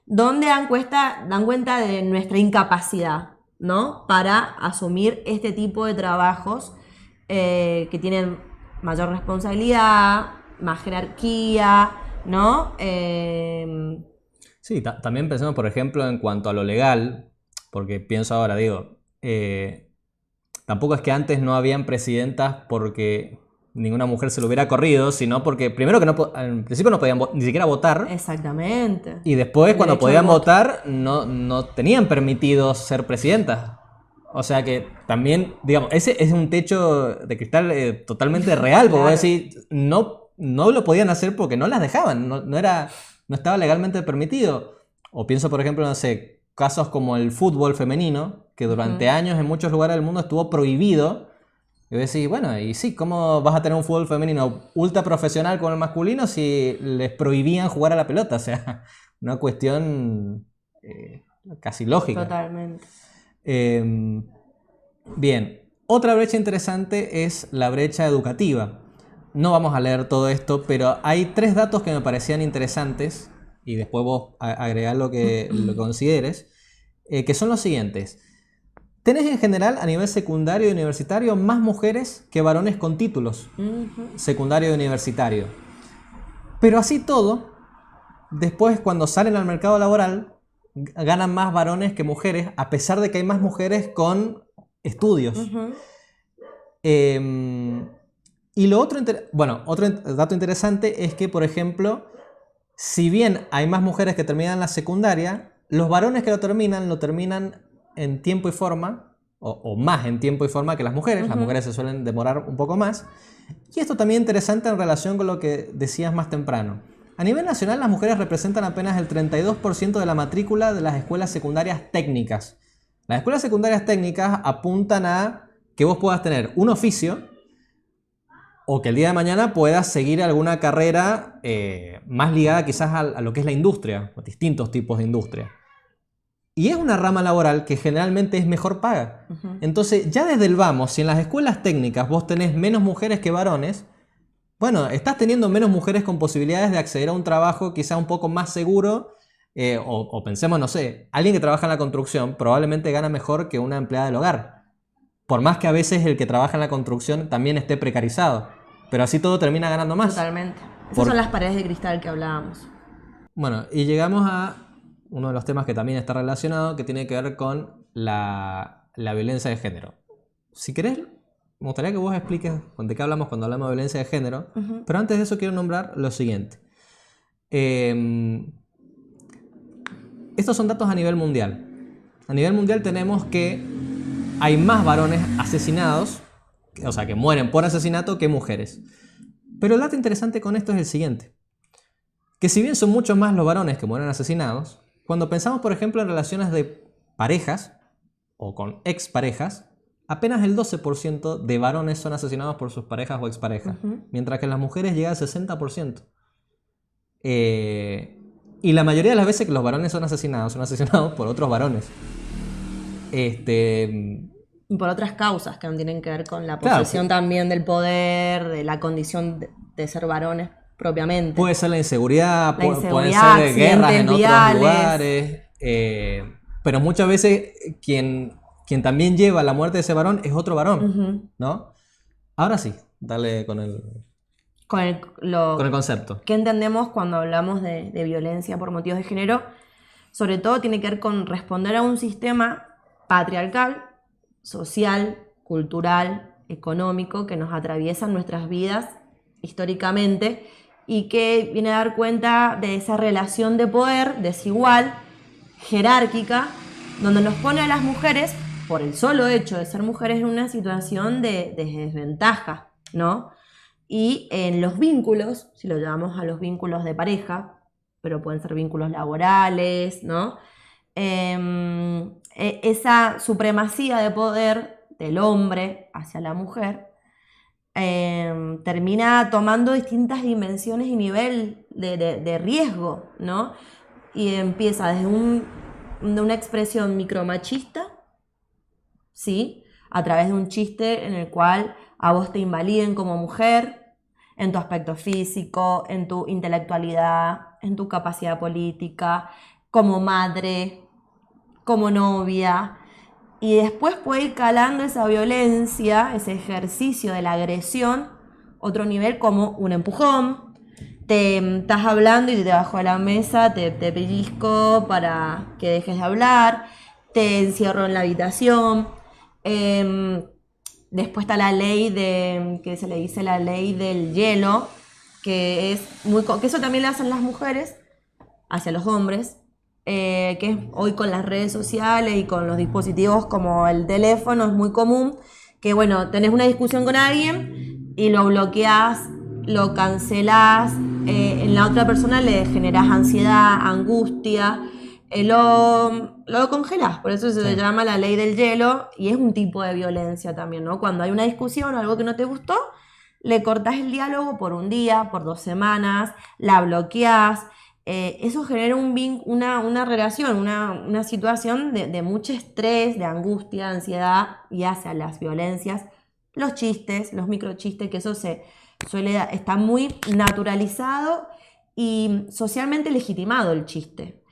donde dan cuenta de nuestra incapacidad, ¿no? Para asumir este tipo de trabajos que tienen mayor responsabilidad, más jerarquía, ¿no? Sí, también pensemos, por ejemplo, en cuanto a lo legal, porque pienso ahora, digo, tampoco es que antes no habían presidentas porque ninguna mujer se lo hubiera corrido, sino porque primero que en principio no podían ni siquiera votar. Exactamente. Y después cuando podían votar no tenían permitido ser presidentas. O sea que también, digamos, ese es un techo de cristal totalmente real, porque claro. Decir, no lo podían hacer porque no las dejaban, no estaba legalmente permitido. O pienso, por ejemplo, no sé, casos como el fútbol femenino, que durante años en muchos lugares del mundo estuvo prohibido. Y vos decís, bueno, y sí, ¿cómo vas a tener un fútbol femenino ultra profesional con el masculino si les prohibían jugar a la pelota? O sea, una cuestión casi lógica. Totalmente. Bien, otra brecha interesante es la brecha educativa. No vamos a leer todo esto, pero hay 3 datos que me parecían interesantes, y después vos agregás lo que consideres, que son los siguientes. Tenés en general a nivel secundario y universitario más mujeres que varones con títulos secundario y universitario. Pero así todo, después cuando salen al mercado laboral, ganan más varones que mujeres, a pesar de que hay más mujeres con estudios. Y lo otro dato interesante es que, por ejemplo, si bien hay más mujeres que terminan la secundaria, los varones que lo terminan en tiempo y forma, o más en tiempo y forma que las mujeres. Las mujeres se suelen demorar un poco más. Y esto también es interesante en relación con lo que decías más temprano. A nivel nacional, las mujeres representan apenas el 32% de la matrícula de las escuelas secundarias técnicas. Las escuelas secundarias técnicas apuntan a que vos puedas tener un oficio o que el día de mañana puedas seguir alguna carrera más ligada quizás a lo que es la industria, o distintos tipos de industria. y es una rama laboral que generalmente es mejor paga. Entonces, ya desde el vamos, si en las escuelas técnicas vos tenés menos mujeres que varones, bueno, estás teniendo menos mujeres con posibilidades de acceder a un trabajo quizá un poco más seguro, o pensemos, no sé, alguien que trabaja en la construcción probablemente gana mejor que una empleada del hogar. Por más que a veces el que trabaja en la construcción también esté precarizado. Pero así todo termina ganando más. Totalmente. Esas son las paredes de cristal que hablábamos. Bueno, y llegamos a uno de los temas que también está relacionado, que tiene que ver con la violencia de género. Si querés, me gustaría que vos expliques de qué hablamos cuando hablamos de violencia de género, pero antes de eso quiero nombrar lo siguiente. Estos son datos a nivel mundial. A nivel mundial tenemos que hay más varones asesinados, o sea, que mueren por asesinato, que mujeres. Pero el dato interesante con esto es el siguiente. Que si bien son muchos más los varones que mueren asesinados, cuando pensamos, por ejemplo, en relaciones de parejas o con exparejas, apenas el 12% de varones son asesinados por sus parejas o exparejas, mientras que en las mujeres llega al 60%. Y la mayoría de las veces que los varones son asesinados por otros varones. Y por otras causas que no tienen que ver con la posesión también del poder, de la condición de ser varones propiamente. Puede ser la inseguridad, pueden ser guerras en otros lugares. Pero muchas veces quien también lleva la muerte de ese varón es otro varón, ¿no? Ahora sí, dale con el concepto. ¿Qué entendemos cuando hablamos de violencia por motivos de género? Sobre todo tiene que ver con responder a un sistema patriarcal, social, cultural, económico, que nos atraviesa en nuestras vidas históricamente y que viene a dar cuenta de esa relación de poder desigual, jerárquica, donde nos pone a las mujeres, por el solo hecho de ser mujeres, en una situación de desventaja, ¿no? Y en los vínculos, si lo llamamos a los vínculos de pareja, pero pueden ser vínculos laborales, ¿no? Esa supremacía de poder del hombre hacia la mujer termina tomando distintas dimensiones y nivel de riesgo, ¿no? Y empieza desde una expresión micromachista, ¿sí? A través de un chiste en el cual a vos te invaliden como mujer, en tu aspecto físico, en tu intelectualidad, en tu capacidad política, como madre, como novia, y después puede ir calando esa violencia, ese ejercicio de la agresión, otro nivel como un empujón, te estás hablando y te bajo de la mesa, te pellizco para que dejes de hablar, te encierro en la habitación. Después está la ley que se le dice la ley del hielo, que eso también le hacen las mujeres hacia los hombres, que es hoy con las redes sociales y con los dispositivos como el teléfono es muy común, que bueno, tenés una discusión con alguien y lo bloqueás, lo cancelás, en la otra persona le generás ansiedad, angustia, lo congelás, por eso se llama la ley del hielo y es un tipo de violencia también, ¿no? Cuando hay una discusión o algo que no te gustó, le cortás el diálogo por un día, por 2 semanas, la bloqueás. Eso genera una relación, una situación de mucho estrés, de angustia, de ansiedad y hacia las violencias, los chistes, los microchistes, que eso está muy naturalizado y socialmente legitimado el chiste.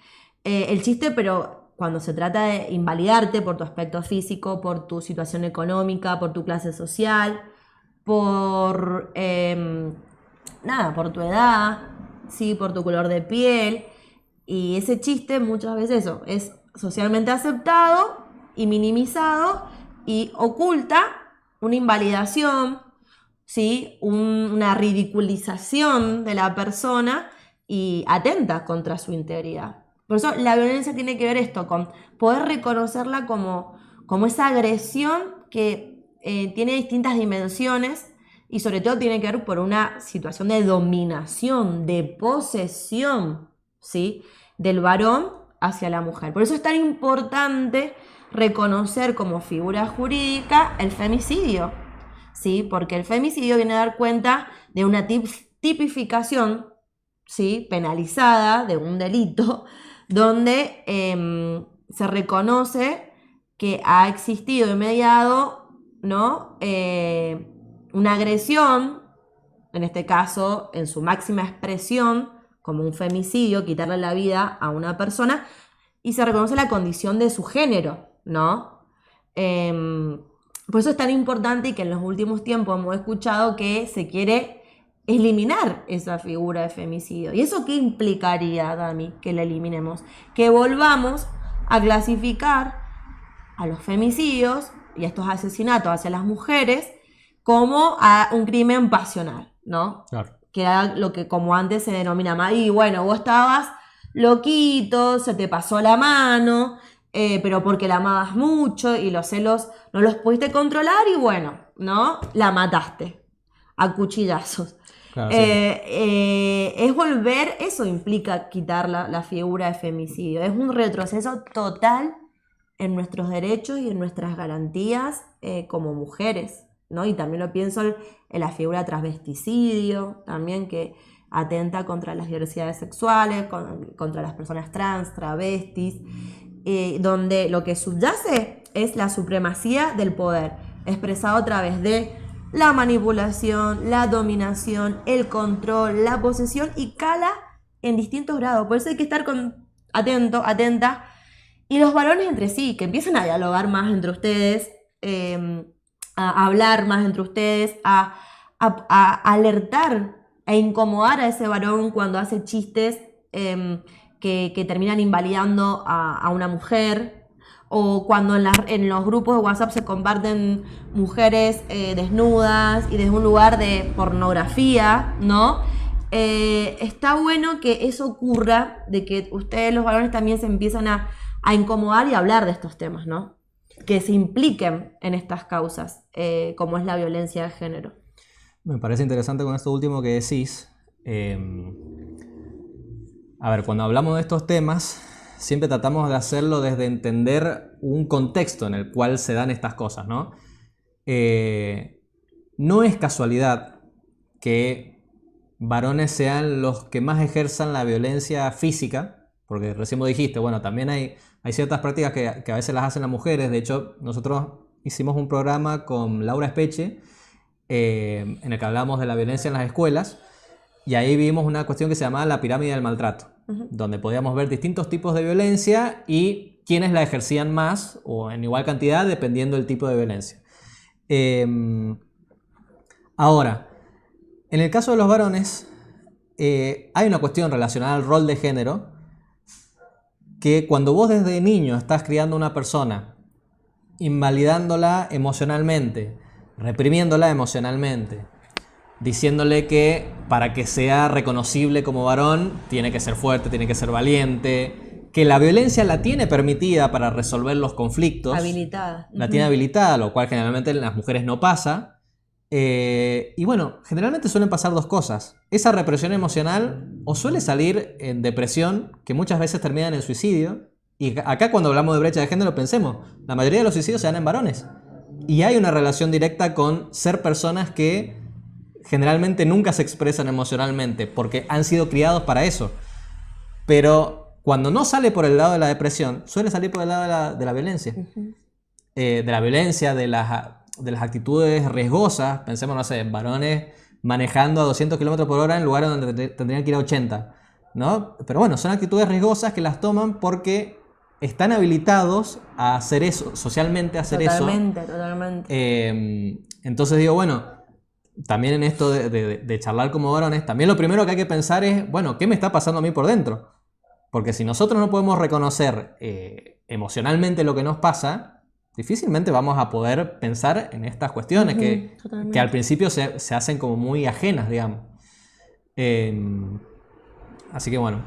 Pero cuando se trata de invalidarte por tu aspecto físico, por tu situación económica, por tu clase social, por tu edad, ¿sí? Por tu color de piel. Y ese chiste muchas veces eso es socialmente aceptado y minimizado y oculta una invalidación, ¿sí? Una ridiculización de la persona y atenta contra su integridad. Por eso la violencia tiene que ver esto, con poder reconocerla como esa agresión que tiene distintas dimensiones y sobre todo tiene que ver por una situación de dominación, de posesión, ¿sí? Del varón hacia la mujer. Por eso es tan importante reconocer como figura jurídica el femicidio, ¿sí? Porque el femicidio viene a dar cuenta de una tipificación, ¿sí? Penalizada de un delito donde se reconoce que ha existido y mediado, ¿no? Una agresión, en este caso, en su máxima expresión, como un femicidio, quitarle la vida a una persona, y se reconoce la condición de su género, ¿no? Por eso es tan importante y que en los últimos tiempos hemos escuchado que se quiere eliminar esa figura de femicidio. ¿Y eso qué implicaría, Dami, que la eliminemos? Que volvamos a clasificar a los femicidios y a estos asesinatos hacia las mujeres como a un crimen pasional, ¿no? Claro. Que era lo que como antes se denominaba. Y bueno, vos estabas loquito, se te pasó la mano, pero porque la amabas mucho y los celos no los pudiste controlar y bueno, ¿no? La mataste a cuchillazos. Claro, sí. Es volver, eso implica quitar la figura de femicidio. Es un retroceso total en nuestros derechos y en nuestras garantías como mujeres, ¿no? Y también lo pienso en la figura de transvesticidio, también que atenta contra las diversidades sexuales, contra las personas trans, travestis, donde lo que subyace es la supremacía del poder, expresado a través de la manipulación, la dominación, el control, la posesión y cala en distintos grados. Por eso hay que estar atento, atenta. Y los varones entre sí, que empiecen a dialogar más entre ustedes, a hablar más entre ustedes, a alertar, a incomodar a ese varón cuando hace chistes que terminan invalidando a una mujer, o cuando en los grupos de WhatsApp se comparten mujeres desnudas y desde un lugar de pornografía, ¿no? Está bueno que eso ocurra, de que ustedes los varones también se empiezan a incomodar y a hablar de estos temas, ¿no? Que se impliquen en estas causas, como es la violencia de género. Me parece interesante con esto último que decís. A ver, cuando hablamos de estos temas, siempre tratamos de hacerlo desde entender un contexto en el cual se dan estas cosas, ¿no? No es casualidad que varones sean los que más ejerzan la violencia física, porque recién vos dijiste, bueno, también hay ciertas prácticas que a veces las hacen las mujeres. De hecho, nosotros hicimos un programa con Laura Espeche en el que hablamos de la violencia en las escuelas, y ahí vimos una cuestión que se llamaba la pirámide del maltrato, donde podíamos ver distintos tipos de violencia y quiénes la ejercían más o en igual cantidad dependiendo del tipo de violencia. Ahora, en el caso de los varones, hay una cuestión relacionada al rol de género, que cuando vos desde niño estás criando a una persona, invalidándola emocionalmente, reprimiéndola emocionalmente, diciéndole que para que sea reconocible como varón tiene que ser fuerte, tiene que ser valiente, que la violencia la tiene permitida para resolver los conflictos. Habilitada. La tiene habilitada, lo cual generalmente en las mujeres no pasa. Y bueno, generalmente suelen pasar dos cosas. Esa represión emocional o suele salir en depresión, que muchas veces termina en suicidio. Y acá cuando hablamos de brecha de género pensemos, la mayoría de los suicidios se dan en varones. Y hay una relación directa con ser personas que generalmente nunca se expresan emocionalmente porque han sido criados para eso. Pero cuando no sale por el lado de la depresión, suele salir por el lado de la violencia. De la violencia, de las actitudes riesgosas. Pensemos, no sé, varones manejando a 200 km por hora en lugares donde tendrían que ir a 80, ¿no? Pero bueno, son actitudes riesgosas que las toman porque están habilitados a hacer eso, socialmente a hacer Totalmente. Entonces digo, bueno, también en esto de charlar como varones, también lo primero que hay que pensar es, bueno, ¿qué me está pasando a mí por dentro? Porque si nosotros no podemos reconocer emocionalmente lo que nos pasa, difícilmente vamos a poder pensar en estas cuestiones que al principio se hacen como muy ajenas, digamos. Así que bueno,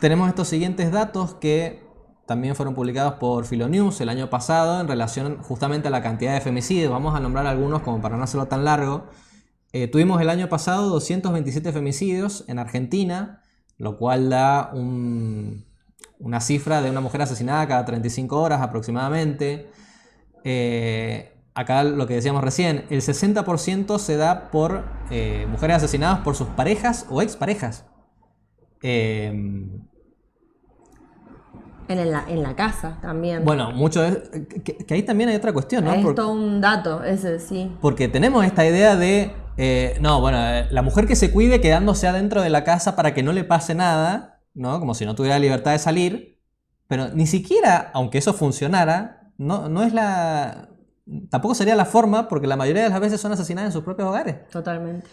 tenemos estos siguientes datos que también fueron publicados por Filonews el año pasado en relación justamente a la cantidad de femicidios. Vamos a nombrar algunos como para no hacerlo tan largo. Tuvimos el año pasado 227 femicidios en Argentina, lo cual da una cifra de una mujer asesinada cada 35 horas aproximadamente. Acá lo que decíamos recién, el 60% se da por mujeres asesinadas por sus parejas o exparejas. En la casa también. Bueno, mucho es... Que ahí también hay otra cuestión, ¿no? Es todo un dato, ese sí. Porque tenemos esta idea de... la mujer que se cuide quedándose adentro de la casa para que no le pase nada, ¿no? Como si no tuviera libertad de salir. Pero ni siquiera, aunque eso funcionara, no es la... Tampoco sería la forma, porque la mayoría de las veces son asesinadas en sus propios hogares. Totalmente.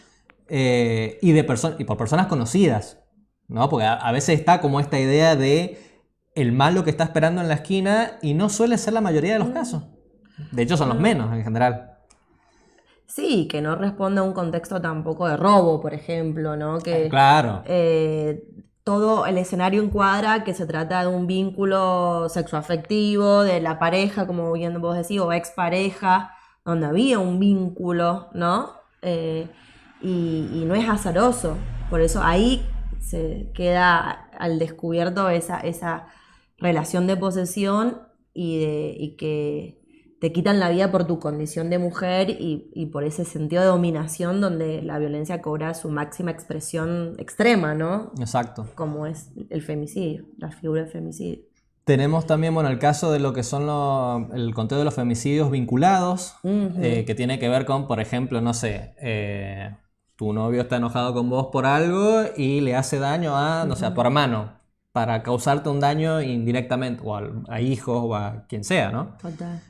Y por personas conocidas, ¿no? Porque a veces está como esta idea de el malo que está esperando en la esquina y no suele ser la mayoría de los casos. De hecho, son los menos en general. Sí, que no responde a un contexto tampoco de robo, por ejemplo, ¿no? Que Claro. todo el escenario encuadra que se trata de un vínculo sexoafectivo, de la pareja, como bien vos decís, o expareja, donde había un vínculo, ¿no? Y no es azaroso. Por eso ahí se queda al descubierto esa relación de posesión y que te quitan la vida por tu condición de mujer y por ese sentido de dominación donde la violencia cobra su máxima expresión extrema, ¿no? Exacto. Como es el femicidio, la figura del femicidio. Tenemos también, bueno, el caso de lo que son el conteo de los femicidios vinculados, que tiene que ver con, por ejemplo, no sé, tu novio está enojado con vos por algo y le hace daño a, no sé, a tu hermano, para causarte un daño indirectamente, o a hijos o a quien sea, ¿no? Total.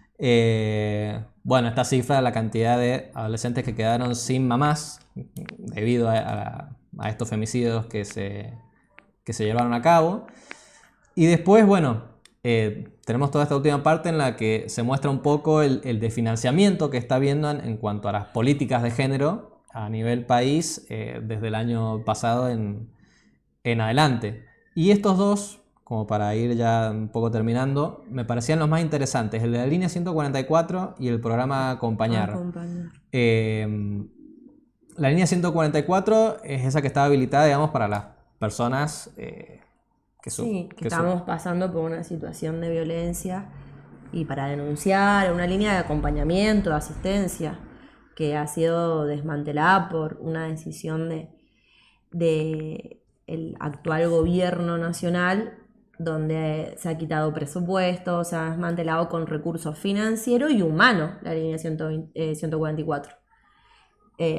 Bueno, esta cifra de la cantidad de adolescentes que quedaron sin mamás debido a estos femicidios que se llevaron a cabo. Y después, bueno, tenemos toda esta última parte en la que se muestra un poco el desfinanciamiento que está habiendo en cuanto a las políticas de género a nivel país desde el año pasado en adelante. Y estos dos, como para ir ya un poco terminando, me parecían los más interesantes, el de la línea 144 y el programa Acompañar. La línea 144 es esa que está habilitada, digamos, para las personas que estamos pasando por una situación de violencia y para denunciar, una línea de acompañamiento, de asistencia, que ha sido desmantelada por una decisión de el actual gobierno nacional, donde se ha quitado presupuesto, se ha desmantelado con recursos financieros y humanos la línea 144.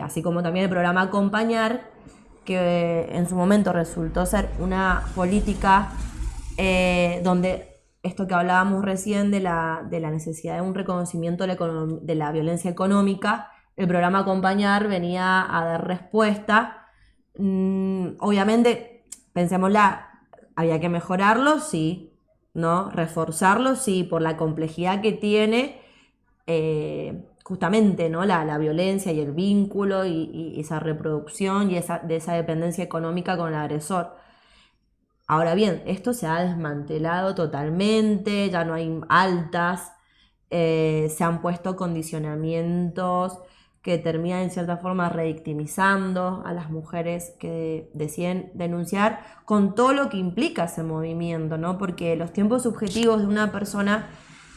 Así como también el programa Acompañar, que en su momento resultó ser una política donde esto que hablábamos recién de la necesidad de un reconocimiento de la violencia económica, el programa Acompañar venía a dar respuesta. Obviamente, pensémosla, había que mejorarlo, sí, ¿no? Reforzarlo, sí, por la complejidad que tiene justamente, ¿no? La violencia y el vínculo y esa reproducción y de esa dependencia económica con el agresor. Ahora bien, esto se ha desmantelado totalmente, ya no hay altas, se han puesto condicionamientos que terminan en cierta forma revictimizando a las mujeres que deciden denunciar con todo lo que implica ese movimiento, ¿no? Porque los tiempos subjetivos de una persona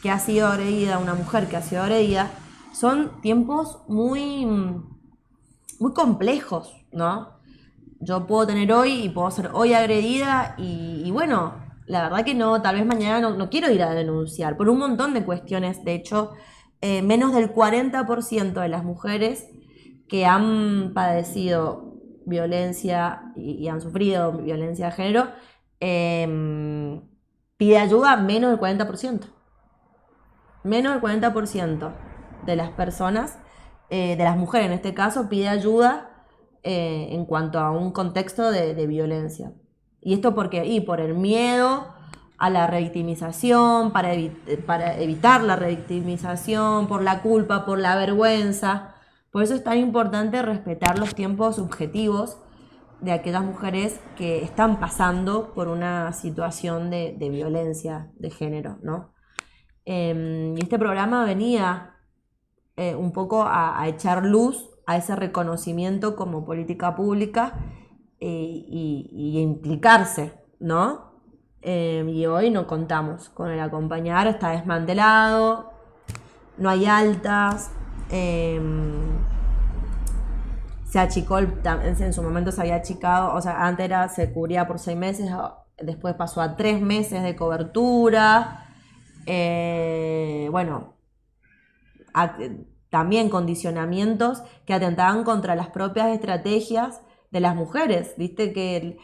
que ha sido agredida, una mujer que ha sido agredida, son tiempos muy, muy complejos, ¿no? Yo puedo tener hoy y puedo ser hoy agredida y bueno, la verdad que no, tal vez mañana no quiero ir a denunciar por un montón de cuestiones. De hecho, menos del 40% de las mujeres que han padecido violencia y han sufrido violencia de género pide ayuda, menos del 40%. Menos del 40% de las personas, de las mujeres en este caso, pide ayuda en cuanto a un contexto de violencia. ¿Y esto por qué? Y por el miedo a la revictimización, para evitar la revictimización, por la culpa, por la vergüenza. Por eso es tan importante respetar los tiempos subjetivos de aquellas mujeres que están pasando por una situación de violencia de género, ¿no? Y este programa venía un poco a echar luz a ese reconocimiento como política pública y implicarse, ¿no? Y hoy no contamos con el Acompañar, está desmantelado, no hay altas, se achicó, en su momento se había achicado, o sea, antes se cubría por 6 meses, después pasó a 3 meses de cobertura, bueno, también condicionamientos que atentaban contra las propias estrategias de las mujeres. Viste que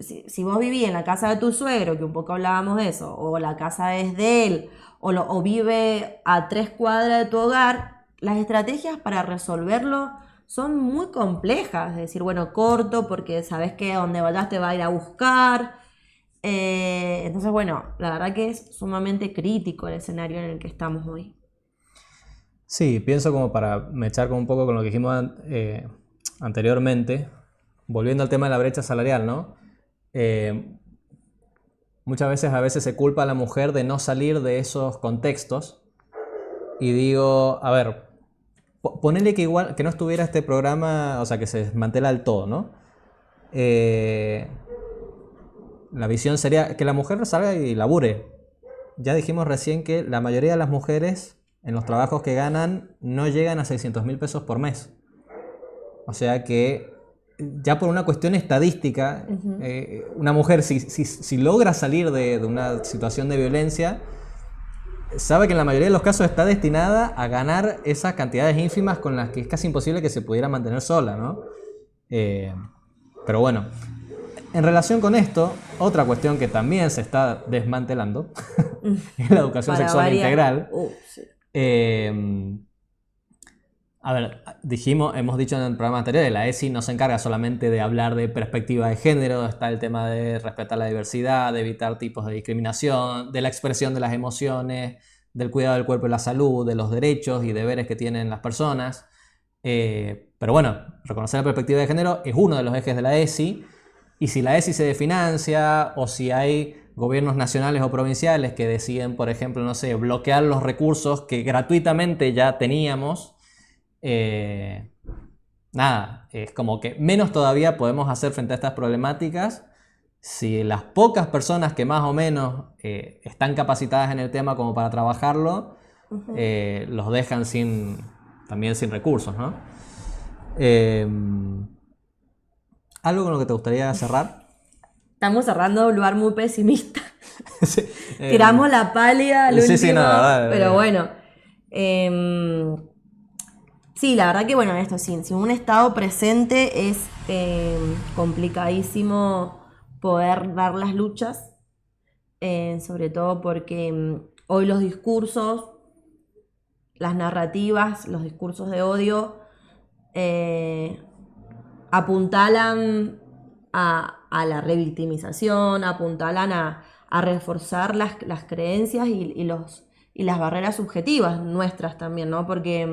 si vos vivís en la casa de tu suegro, que un poco hablábamos de eso, o la casa es de él, o vive a 3 cuadras de tu hogar, las estrategias para resolverlo son muy complejas. Es decir, bueno, corto porque sabes que donde vayas te va a ir a buscar. Entonces, bueno, la verdad que es sumamente crítico el escenario en el que estamos hoy. Sí, pienso como para mechar con un poco con lo que dijimos anteriormente, volviendo al tema de la brecha salarial, ¿no? Muchas veces se culpa a la mujer de no salir de esos contextos y digo, a ver, ponele que igual que no estuviera este programa, o sea, que se desmantela del todo, ¿no? La visión sería que la mujer salga y labure. Ya dijimos recién que la mayoría de las mujeres en los trabajos que ganan no llegan a 600.000 pesos por mes. O sea que ya por una cuestión estadística, una mujer si logra salir de una situación de violencia, sabe que en la mayoría de los casos está destinada a ganar esas cantidades ínfimas con las que es casi imposible que se pudiera mantener sola, ¿no? Pero bueno, en relación con esto, otra cuestión que también se está desmantelando es la educación sexual integral. Sí. A ver, hemos dicho en el programa anterior, la ESI no se encarga solamente de hablar de perspectiva de género, está el tema de respetar la diversidad, de evitar tipos de discriminación, de la expresión de las emociones, del cuidado del cuerpo y la salud, de los derechos y deberes que tienen las personas. Pero bueno, reconocer la perspectiva de género es uno de los ejes de la ESI, y si la ESI se desfinancia o si hay gobiernos nacionales o provinciales que deciden, por ejemplo, no sé, bloquear los recursos que gratuitamente ya teníamos, nada, es como que menos todavía podemos hacer frente a estas problemáticas si las pocas personas que más o menos están capacitadas en el tema como para trabajarlo, los dejan también sin recursos, ¿no? ¿Algo con lo que te gustaría cerrar? Estamos cerrando un lugar muy pesimista. Sí, tiramos la pálida al último, sí, no, la verdad, pero bueno. Sí, la verdad que bueno, esto sí, sin un Estado presente es complicadísimo poder dar las luchas, sobre todo porque hoy los discursos, las narrativas, los discursos de odio apuntalan a la revictimización, apuntalan a reforzar las creencias y las barreras subjetivas nuestras también, ¿no? Porque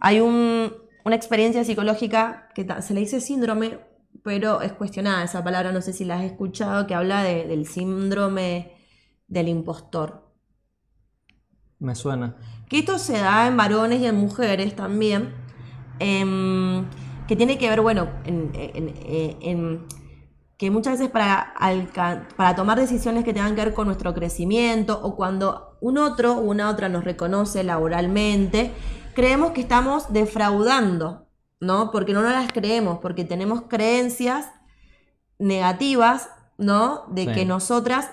hay una experiencia psicológica que se le dice síndrome, pero es cuestionada esa palabra, no sé si la has escuchado, que habla del síndrome del impostor. Me suena. Que esto se da en varones y en mujeres también, que tiene que ver, bueno, en que muchas veces para tomar decisiones que tengan que ver con nuestro crecimiento o cuando un otro o una otra nos reconoce laboralmente, creemos que estamos defraudando, ¿no? Porque no nos las creemos, porque tenemos creencias negativas, ¿no? De sí. Que nosotras,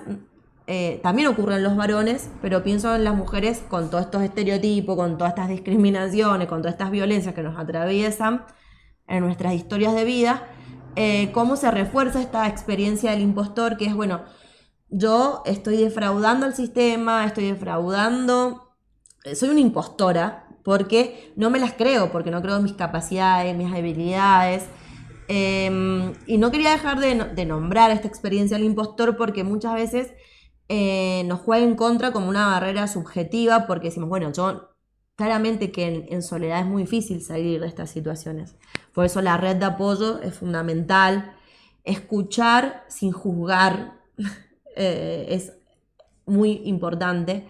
también ocurren en los varones, pero pienso en las mujeres con todos estos estereotipos, con todas estas discriminaciones, con todas estas violencias que nos atraviesan en nuestras historias de vida, cómo se refuerza esta experiencia del impostor, que es, bueno, yo estoy defraudando al sistema, soy una impostora, porque no me las creo, porque no creo en mis capacidades, mis habilidades. Y no quería dejar de nombrar esta experiencia del impostor porque muchas veces nos juega en contra como una barrera subjetiva, porque decimos, bueno, yo claramente que en soledad es muy difícil salir de estas situaciones. Por eso la red de apoyo es fundamental. Escuchar sin juzgar es muy importante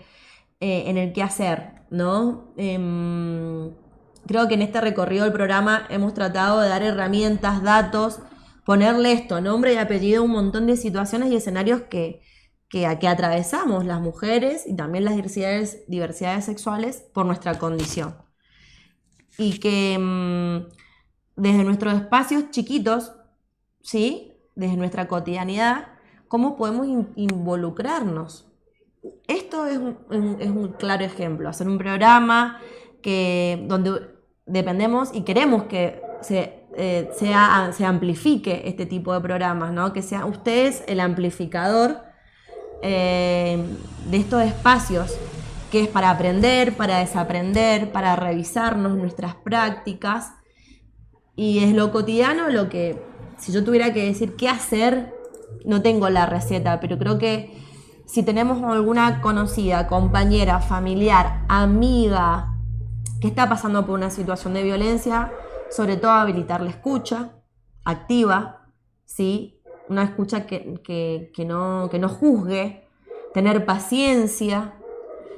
en el qué hacer, ¿no? Creo que en este recorrido del programa hemos tratado de dar herramientas, datos, ponerle esto, nombre y apellido a un montón de situaciones y escenarios que atravesamos las mujeres y también las diversidades sexuales por nuestra condición. Y que desde nuestros espacios chiquitos, ¿sí? Desde nuestra cotidianidad, cómo podemos involucrarnos. Esto es un claro ejemplo, hacer un programa donde dependemos y queremos que se amplifique este tipo de programas, ¿no? Que sea ustedes el amplificador de estos espacios, que es para aprender, para desaprender, para revisarnos nuestras prácticas. Y es lo cotidiano lo que, si yo tuviera que decir qué hacer, no tengo la receta, pero creo que si tenemos alguna conocida, compañera, familiar, amiga que está pasando por una situación de violencia, sobre todo habilitar la escucha activa, ¿sí? Una escucha que no juzgue, tener paciencia,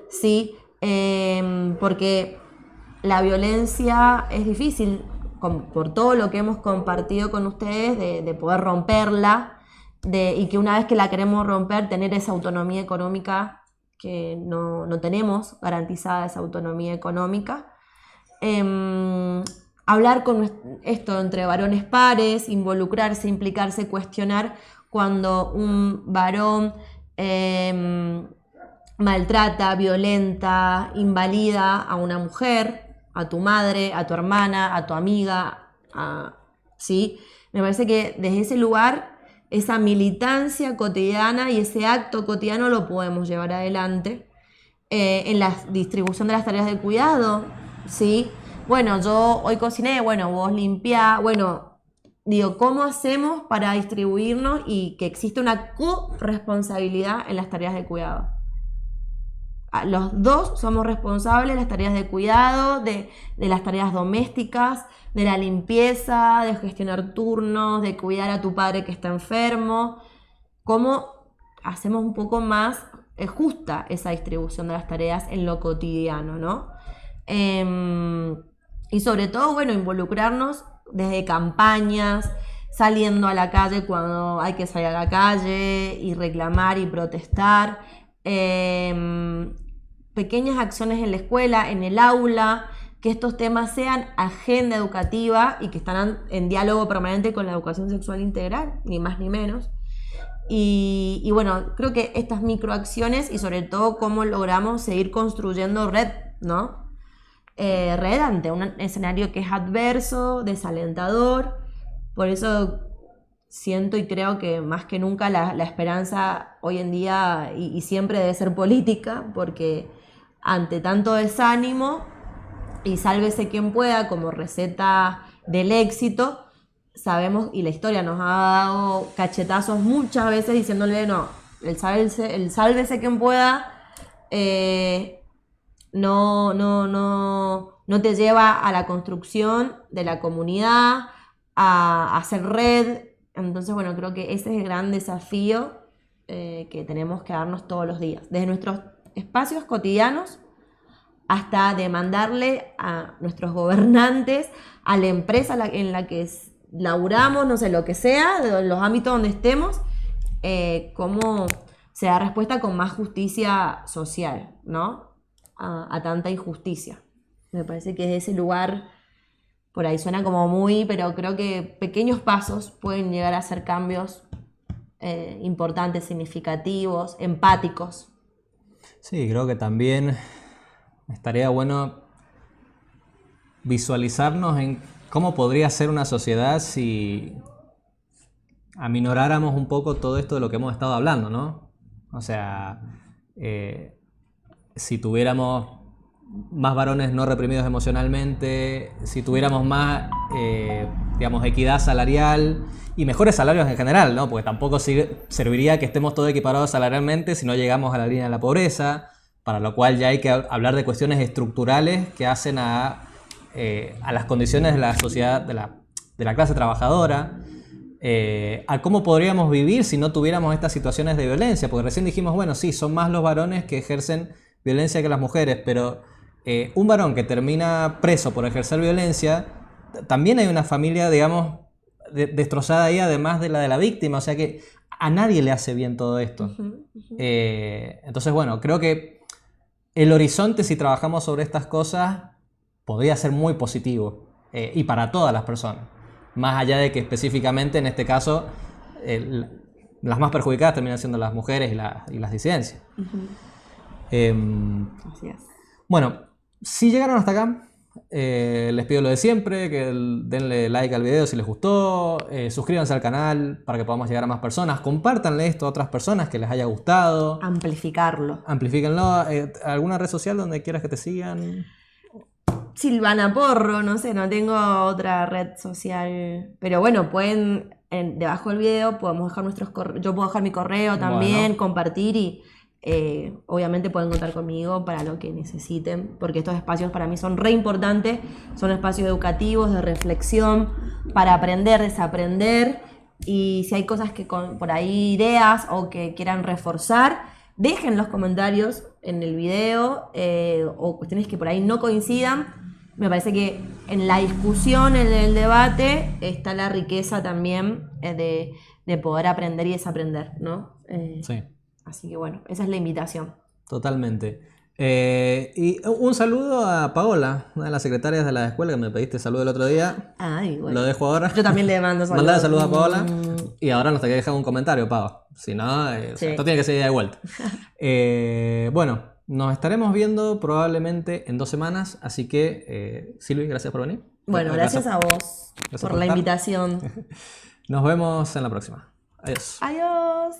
¿sí? Porque la violencia es difícil, por todo lo que hemos compartido con ustedes, de poder romperla, y que una vez que la queremos romper, tener esa autonomía económica, que no tenemos garantizada esa autonomía económica. Hablar con esto entre varones pares, involucrarse, implicarse, cuestionar cuando un varón maltrata, violenta, invalida a una mujer, a tu madre, a tu hermana, a tu amiga, ¿sí? Me parece que desde ese lugar, esa militancia cotidiana y ese acto cotidiano lo podemos llevar adelante. En la distribución de las tareas de cuidado, ¿sí? Bueno, yo hoy cociné, bueno, vos limpiá, bueno, digo, ¿cómo hacemos para distribuirnos y que exista una corresponsabilidad en las tareas de cuidado? Los dos somos responsables de las tareas de cuidado, de las tareas domésticas, de la limpieza, de gestionar turnos, de cuidar a tu padre que está enfermo. ¿Cómo hacemos un poco más justa esa distribución de las tareas en lo cotidiano, ¿no? Y sobre todo, bueno, involucrarnos desde campañas, saliendo a la calle cuando hay que salir a la calle y reclamar y protestar. Pequeñas acciones en la escuela, en el aula, que estos temas sean agenda educativa y que están en diálogo permanente con la educación sexual integral, ni más ni menos. Y bueno, creo que estas microacciones y sobre todo cómo logramos seguir construyendo red, ¿no? Red ante un escenario que es adverso, desalentador. Por eso siento y creo que más que nunca la esperanza hoy en día y siempre debe ser política, porque ante tanto desánimo y sálvese quien pueda como receta del éxito, sabemos y la historia nos ha dado cachetazos muchas veces diciéndole no, el sálvese quien pueda no te lleva a la construcción de la comunidad, a hacer red. Entonces, bueno, creo que ese es el gran desafío que tenemos que darnos todos los días, desde nuestros espacios cotidianos hasta demandarle a nuestros gobernantes, a la empresa en la que laburamos, no sé, lo que sea, de los ámbitos donde estemos, cómo se da respuesta con más justicia social, ¿no? A tanta injusticia. Me parece que desde ese lugar, por ahí suena como muy, pero creo que pequeños pasos pueden llegar a ser cambios importantes, significativos, empáticos. Sí, creo que también estaría bueno visualizarnos en cómo podría ser una sociedad si aminoráramos un poco todo esto de lo que hemos estado hablando, ¿no? O sea, si tuviéramos más varones no reprimidos emocionalmente, si tuviéramos más, digamos, equidad salarial y mejores salarios en general, ¿no? Porque tampoco serviría que estemos todos equiparados salarialmente si no llegamos a la línea de la pobreza, para lo cual ya hay que hablar de cuestiones estructurales que hacen a las condiciones de la sociedad, de la clase trabajadora, a cómo podríamos vivir si no tuviéramos estas situaciones de violencia, porque recién dijimos, bueno, sí, son más los varones que ejercen violencia que las mujeres, pero un varón que termina preso por ejercer violencia, también hay una familia, digamos, destrozada ahí, además de la víctima, o sea que a nadie le hace bien todo esto. Entonces, bueno, creo que el horizonte, si trabajamos sobre estas cosas, podría ser muy positivo y para todas las personas. Más allá de que específicamente en este caso las más perjudicadas terminan siendo las mujeres y las disidencias. Así es. Bueno, si llegaron hasta acá, les pido lo de siempre, que denle like al video si les gustó, suscríbanse al canal para que podamos llegar a más personas, compártanle esto a otras personas que les haya gustado, Amplificarlo. amplifíquenlo. ¿Alguna red social donde quieras que te sigan? Silvana Porro, no sé, no tengo otra red social. Pero bueno, pueden, debajo del video podemos dejar yo puedo dejar mi correo también, Bueno. compartir y obviamente pueden contar conmigo para lo que necesiten, porque estos espacios para mí son re importantes, son espacios educativos, de reflexión, para aprender, desaprender, y si hay cosas que por ahí ideas o que quieran reforzar, dejen los comentarios en el video o cuestiones que por ahí no coincidan. Me parece que en la discusión, en el debate, está la riqueza también de poder aprender y desaprender, ¿no? Sí. Así que bueno, esa es la invitación. Totalmente. Y un saludo a Paola, una de las secretarias de la escuela que me pediste saludo el otro día. Ay, bueno. Lo dejo ahora. Yo también le mando saludos. Mandale saludos a Paola. Y ahora nos te que dejar un comentario, Pau. Si no, Sí. esto tiene que ser de vuelta. Bueno, nos estaremos viendo probablemente en 2 semanas. Así que, Silvi, gracias por venir. Bueno, gracias a vos por la estar. invitación. Nos vemos en la próxima. Adiós. Adiós.